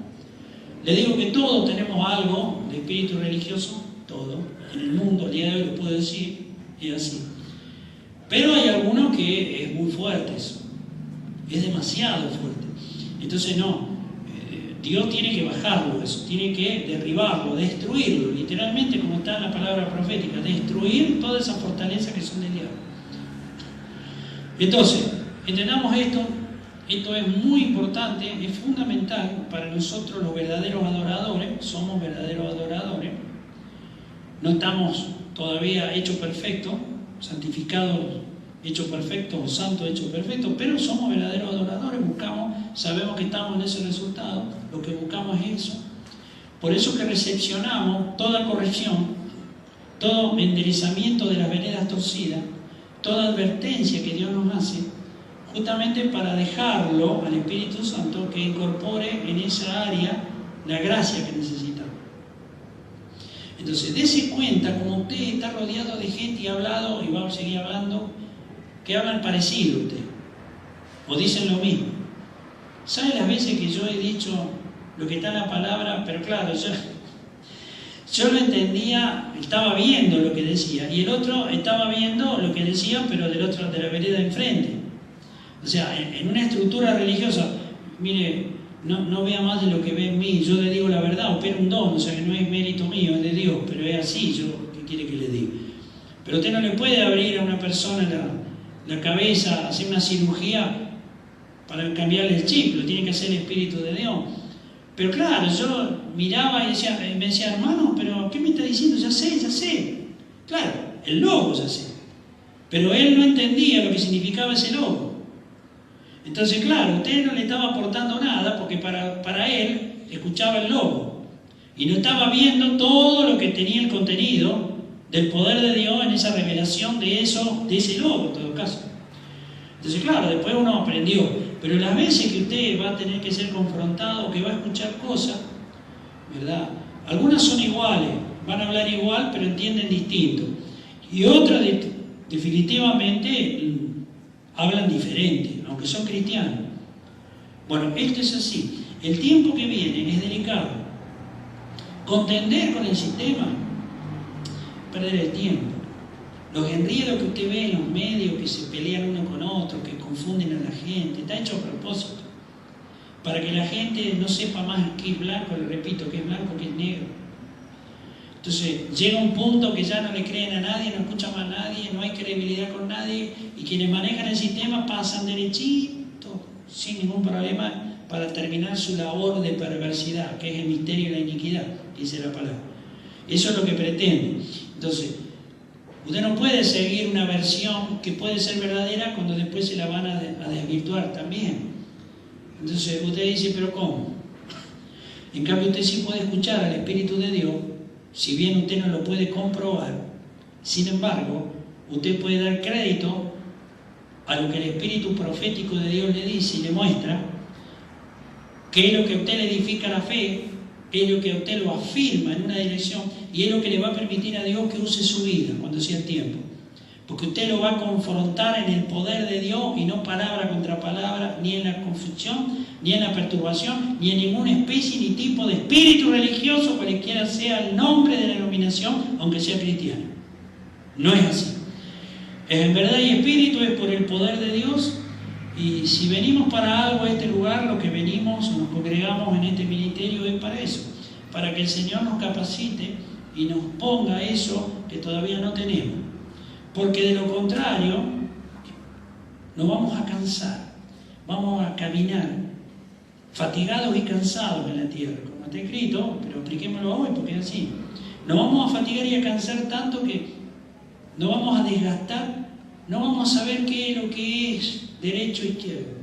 Le digo que todos tenemos algo de espíritu religioso, todo, en el mundo, el día de hoy lo puedo decir, es así. Pero hay algunos que es muy fuerte eso, es demasiado fuerte. Entonces no, Dios tiene que bajarlo eso, tiene que derribarlo, destruirlo, literalmente como está en la palabra profética, destruir toda esa fortaleza que son del diablo. Entonces, entendamos esto es muy importante, es fundamental para nosotros los verdaderos adoradores, somos verdaderos adoradores, no estamos todavía hechos perfectos, santificados, hechos perfectos, o santos, hechos perfectos, pero somos verdaderos adoradores, buscamos, sabemos que estamos en ese resultado, lo que buscamos es eso. Por eso que recepcionamos toda corrección, todo enderezamiento de las veredas torcidas, toda advertencia que Dios nos hace, justamente para dejarlo al Espíritu Santo que incorpore en esa área la gracia que necesitamos. Entonces, dése cuenta, como usted está rodeado de gente y ha hablado, y vamos a seguir hablando, que hablan parecido a usted, o dicen lo mismo. ¿Sabe las veces que yo he dicho lo que está en la palabra? Pero claro, yo lo entendía, estaba viendo lo que decía, y el otro estaba viendo lo que decía, pero del otro, de la vereda enfrente. O sea, en una estructura religiosa, mire, no vea más de lo que ve en mí, yo le digo la verdad, opero un don, o sea que no es mérito mío, es de Dios, pero es así, ¿qué quiere que le diga? Pero usted no le puede abrir a una persona la cabeza, hacer una cirugía para cambiarle el chip, lo tiene que hacer el Espíritu de Dios. Pero claro, yo miraba y me decía, hermano, pero ¿qué me está diciendo? Ya sé. Claro, el logo ya sé. Pero él no entendía lo que significaba ese logo. Entonces, claro, usted no le estaba aportando nada porque para él escuchaba el logo y no estaba viendo todo lo que tenía el contenido del poder de Dios en esa revelación de ese logo, en todo caso. Entonces, claro, después uno aprendió, pero las veces que usted va a tener que ser confrontado, que va a escuchar cosas, ¿verdad? Algunas son iguales, van a hablar igual, pero entienden distinto. Y otras definitivamente hablan diferente, aunque son cristianos. Bueno, esto es así. El tiempo que viene es delicado. Contender con el sistema, perder el tiempo. Los enredos que usted ve en los medios, que se pelean uno con otro, que confunden a la gente, está hecho a propósito. Para que la gente no sepa más qué es blanco, le repito, qué es blanco, qué es negro. Entonces llega un punto que ya no le creen a nadie, no escuchan más a nadie, no hay credibilidad con nadie, y quienes manejan el sistema pasan derechito, sin ningún problema, para terminar su labor de perversidad, que es el misterio y la iniquidad, dice la palabra. Eso es lo que pretende. Entonces, usted no puede seguir una versión que puede ser verdadera cuando después se la van a desvirtuar también. Entonces usted dice, ¿pero cómo? En cambio usted sí puede escuchar al Espíritu de Dios, si bien usted no lo puede comprobar. Sin embargo, usted puede dar crédito a lo que el Espíritu profético de Dios le dice y le muestra, que es lo que a usted le edifica la fe, es lo que a usted lo afirma en una dirección y es lo que le va a permitir a Dios que use su vida cuando sea el tiempo. Porque usted lo va a confrontar en el poder de Dios y no palabra contra palabra, ni en la confusión, ni en la perturbación, ni en ninguna especie ni tipo de espíritu religioso, cualquiera sea el nombre de la denominación, aunque sea cristiano. No es así. En verdad y espíritu es por el poder de Dios. Y si venimos para algo a este lugar, lo que venimos, nos congregamos en este ministerio es para eso, para que el Señor nos capacite y nos ponga eso que todavía no tenemos. Porque de lo contrario, nos vamos a cansar, vamos a caminar fatigados y cansados en la tierra, como está escrito, pero apliquémoslo hoy porque es así. Nos vamos a fatigar y a cansar tanto que nos vamos a desgastar, no vamos a saber qué es lo que es derecho e izquierdo.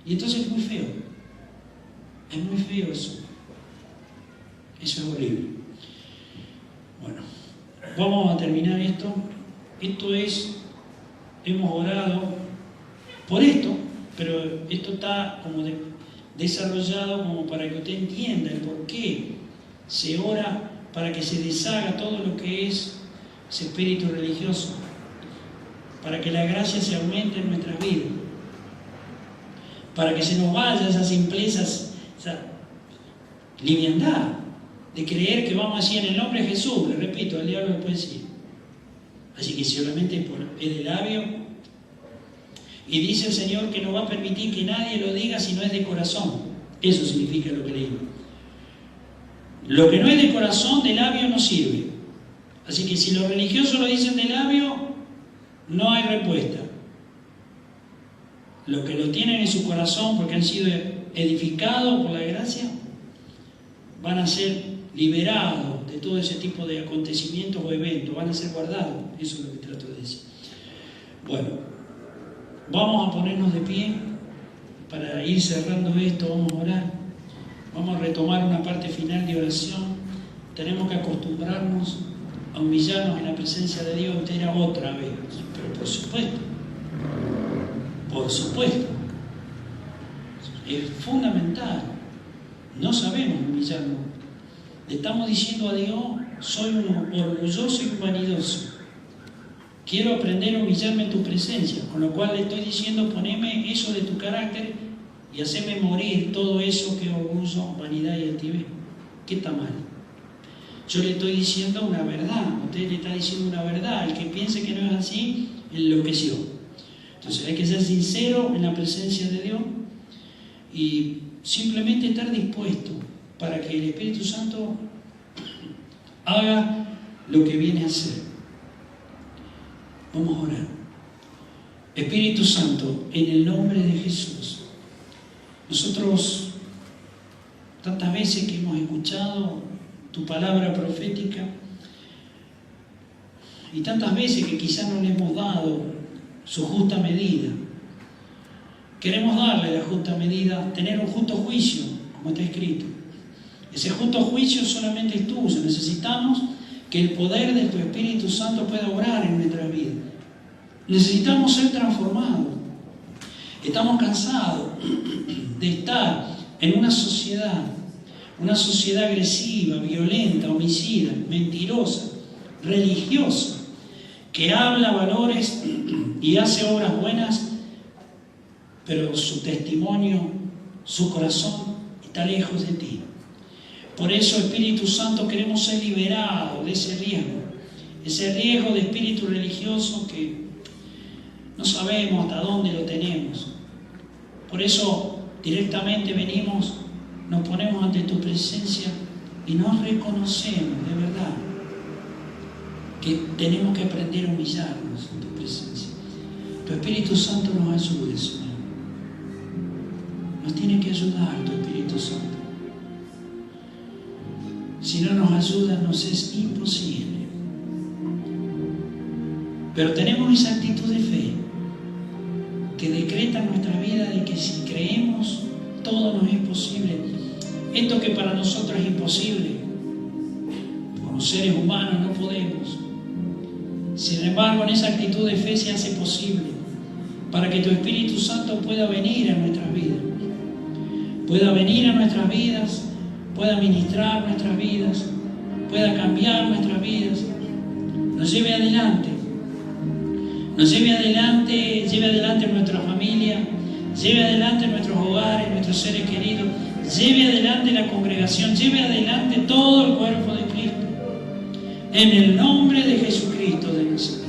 Y entonces es muy feo. Es muy feo eso. Eso es horrible. Bueno, vamos a terminar esto. Esto es, hemos orado por esto, pero esto está como desarrollado como para que usted entienda el por qué se ora, para que se deshaga todo lo que es ese espíritu religioso, para que la gracia se aumente en nuestras vidas, para que se nos vaya esa simpleza, esa liviandad de creer que vamos así en el nombre de Jesús. Le repito, el diablo lo puede decir. Así que solamente por el labio. Y dice el Señor que no va a permitir que nadie lo diga si no es de corazón. Eso significa lo que leímos. Lo que no es de corazón, de labio, no sirve. Así que si los religiosos lo dicen de labio, no hay respuesta. Los que lo tienen en su corazón porque han sido edificados por la gracia, van a ser liberados de todo ese tipo de acontecimientos o eventos, van a ser guardados. Eso es lo que trato de decir. Bueno, vamos a ponernos de pie para ir cerrando esto, vamos a orar. Vamos a retomar una parte final de oración. Tenemos que acostumbrarnos a humillarnos en la presencia de Dios. Usted era otra vez, pero por supuesto, es fundamental. No sabemos humillarnos. Le estamos diciendo a Dios, soy un orgulloso y un vanidoso. Quiero aprender a humillarme en tu presencia, con lo cual le estoy diciendo, poneme eso de tu carácter y haceme morir todo eso que es orgullo, vanidad y altivez. ¿Qué está mal? Yo le estoy diciendo una verdad, usted le está diciendo una verdad. El que piense que no es así, enloqueció. Entonces hay que ser sincero en la presencia de Dios y simplemente estar dispuesto para que el Espíritu Santo haga lo que viene a hacer. Vamos a orar. Espíritu Santo, en el nombre de Jesús, nosotros tantas veces que hemos escuchado tu palabra profética y tantas veces que quizás no le hemos dado su justa medida, queremos darle la justa medida, tener un justo juicio, como está escrito. Ese justo juicio solamente es tuyo. Necesitamos que el poder de tu Espíritu Santo pueda obrar en nuestra vida. Necesitamos ser transformados. Estamos cansados de estar en una sociedad agresiva, violenta, homicida, mentirosa, religiosa, que habla valores y hace obras buenas, pero su testimonio, su corazón está lejos de ti. Por eso, Espíritu Santo, queremos ser liberados de ese riesgo de espíritu religioso que no sabemos hasta dónde lo tenemos. Por eso, directamente venimos, nos ponemos ante tu presencia y nos reconocemos de verdad que tenemos que aprender a humillarnos en tu presencia. Tu Espíritu Santo nos ayude, Señor. Nos tiene que ayudar tu Espíritu Santo. Si no nos ayuda, nos es imposible. Pero tenemos esa actitud de fe que decreta en nuestra vida de que si creemos, todo nos es posible. Esto que para nosotros es imposible, como seres humanos no podemos. Sin embargo, en esa actitud de fe se hace posible para que tu Espíritu Santo pueda venir a nuestras vidas. Pueda venir a nuestras vidas, pueda ministrar nuestras vidas, pueda cambiar nuestras vidas, nos lleve adelante. Lleve adelante nuestra familia, lleve adelante nuestros hogares, nuestros seres queridos, lleve adelante la congregación, lleve adelante todo el cuerpo de Cristo. En el nombre de Jesucristo de Nazaret.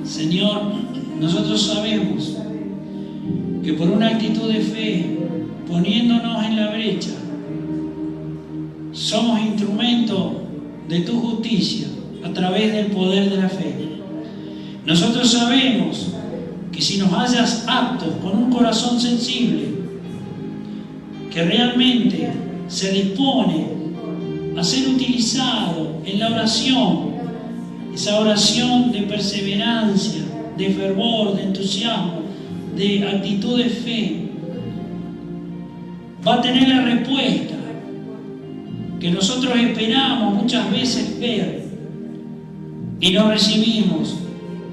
Señor, nosotros sabemos que por una actitud de fe, poniéndonos en la brecha, somos instrumentos de tu justicia a través del poder de la fe. Nosotros sabemos que si nos hallas aptos, con un corazón sensible, que realmente se dispone a ser utilizado en la oración, esa oración de perseverancia, de fervor, de entusiasmo, de actitud de fe, va a tener la respuesta que nosotros esperamos muchas veces ver y no recibimos,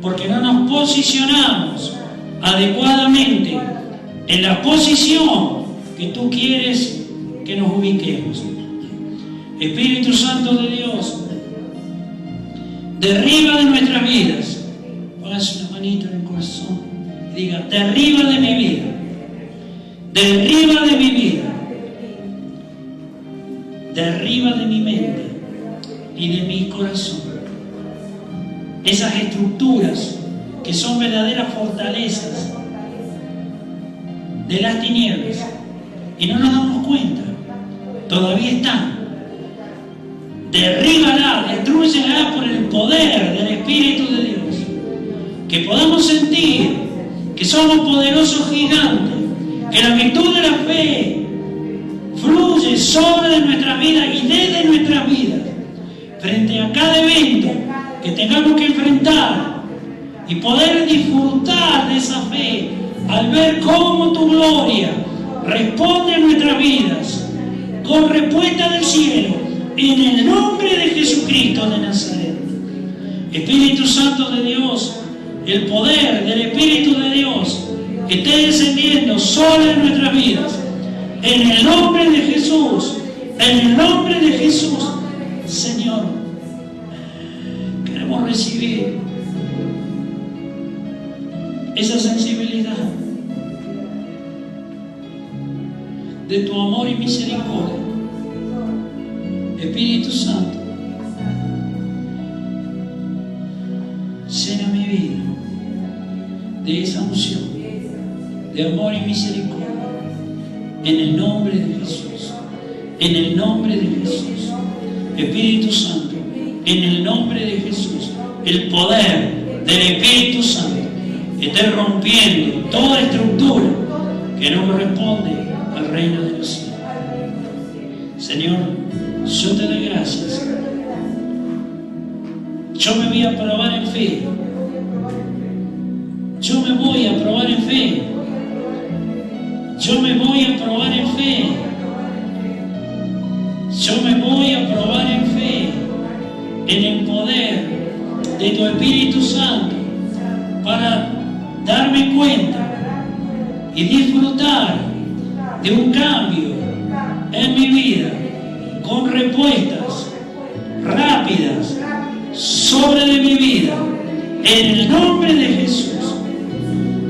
porque no nos posicionamos adecuadamente en la posición que tú quieres que nos ubiquemos. Espíritu Santo de Dios, derriba de nuestras vidas, póngase una manito en el corazón y diga: derriba de mi vida, derriba de mi vida, derriba de mi mente y de mi corazón esas estructuras que son verdaderas fortalezas de las tinieblas y no nos damos cuenta, todavía están. Derríbala, destrúyela por el poder del Espíritu de Dios, que podamos sentir que somos poderosos gigantes, que la virtud de la fe fluye sobre nuestra vida y desde nuestras vidas, frente a cada evento que tengamos que enfrentar, y poder disfrutar de esa fe al ver cómo tu gloria responde a nuestras vidas con respuesta del cielo, en el nombre de Jesucristo de Nazaret. Espíritu Santo de Dios, el poder del Espíritu de Dios esté descendiendo sobre nuestras vidas, en el nombre de Jesús, en el nombre de Jesús. Señor, queremos recibir esa sensibilidad de tu amor y misericordia. Espíritu Santo, llena mi vida de esa unción de amor y misericordia, en el nombre de Jesús, en el nombre de Jesús. Espíritu Santo, en el nombre de Jesús, el poder del Espíritu Santo esté rompiendo toda estructura que no corresponde al reino de los cielos. Señor, yo te doy gracias. Yo me voy a probar en fe. Yo me voy a probar en fe. Yo me voy a probar en fe. Yo me voy a probar en fe, en el poder de tu Espíritu Santo, para darme cuenta y disfrutar de un cambio en mi vida, con respuestas rápidas sobre de mi vida, en el nombre de Jesús.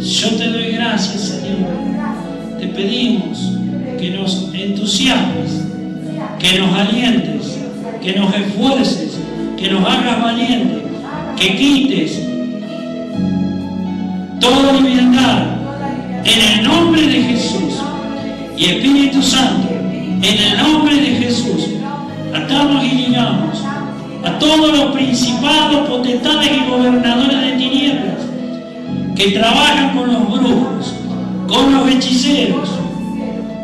Yo te doy gracias, Señor. Te pedimos que nos entusiasmes, que nos alientes, que nos esfuerces, que nos hagas valientes, que quites toda liviandad en el nombre de Jesús. Y Espíritu Santo, en el nombre de Jesús, atamos y ligamos a todos los principados, potestades y gobernadores de tinieblas que trabajan con los brujos, con los hechiceros,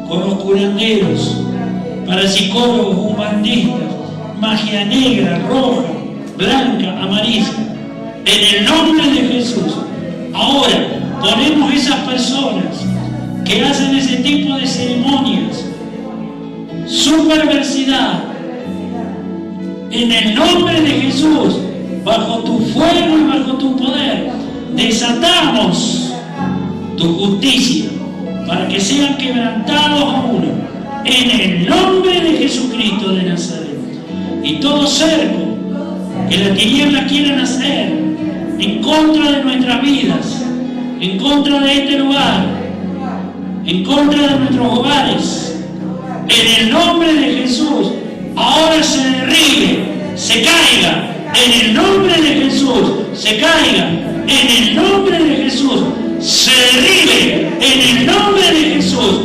con los curanderos, parapsicólogos, umbandistas, magia negra, roja, blanca, amarilla. En el nombre de Jesús, ahora ponemos esas personas que hacen ese tipo de ceremonias, su perversidad, en el nombre de Jesús, bajo tu fuego y bajo tu poder, desatamos tu justicia para que sean quebrantados a uno, en el nombre de Jesucristo de Nazaret. Y todo cerco que las tinieblas quieran hacer en contra de nuestras vidas, en contra de este lugar, en contra de nuestros hogares, en el nombre de Jesús, ahora se derribe, se caiga en el nombre de Jesús, se caiga, en el nombre de Jesús, se derribe, en el nombre de Jesús.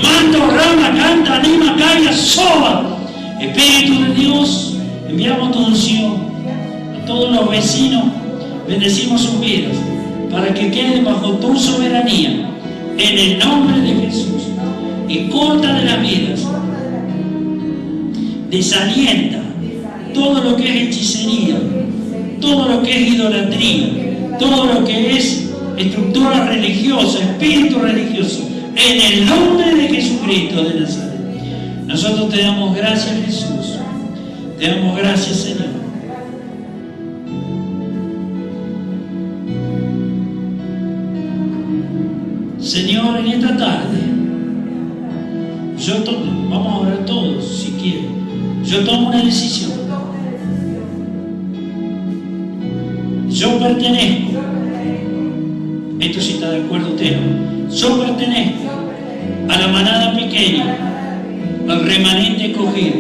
Manto, rama, canta, anima, calla, soba. Espíritu de Dios, enviamos tu unción a todos los vecinos, bendecimos sus vidas, para que queden bajo tu soberanía, en el nombre de Jesús. Y corta de las vidas, desalienta todo lo que es hechicería, todo lo que es idolatría, todo lo que es estructura religiosa, espíritu religioso, en el nombre de Jesucristo de Nazaret. Nosotros te damos gracias, Jesús, te damos gracias, Señor. Señor, en esta tarde, vamos a orar todos, si quieren. Yo tomo una decisión. Yo pertenezco. Esto sí está de acuerdo usted, ¿no? Yo pertenezco a la manada pequeña, al remanente escogido,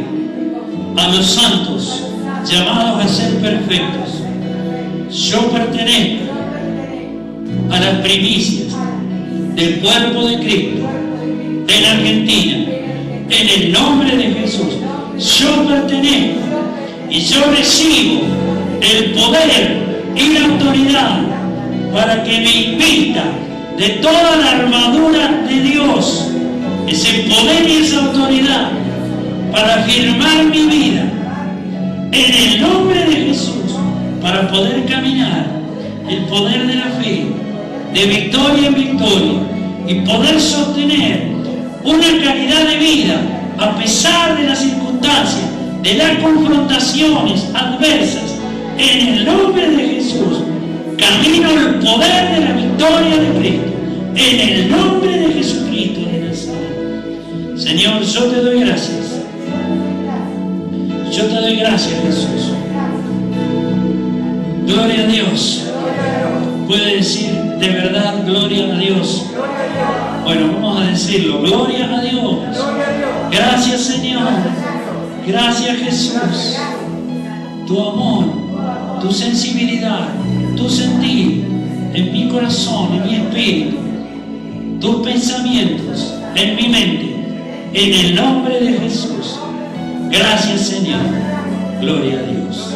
a los santos llamados a ser perfectos. Yo pertenezco a las primicias del cuerpo de Cristo en Argentina, en el nombre de Jesús. Yo pertenezco y yo recibo el poder y la autoridad para que me invista de toda la armadura de Dios, ese poder y esa autoridad para afirmar mi vida en el nombre de Jesús, para poder caminar el poder de la fe, de victoria en victoria, y poder sostener una calidad de vida a pesar de las circunstancias, de las confrontaciones adversas. En el nombre de Jesús camino el poder de la victoria de Cristo, en el nombre de Jesucristo de Nazaret. Señor, yo te doy gracias. Yo te doy gracias, Jesús. Gloria a Dios. Puede decir de verdad, gloria a Dios. Bueno, vamos a decirlo, gloria a Dios. Gracias, Señor. Gracias, Jesús. Tu amor, tu sensibilidad, tu sentir en mi corazón, en mi espíritu, tus pensamientos en mi mente, en el nombre de Jesús. Gracias, Señor. Gloria a Dios.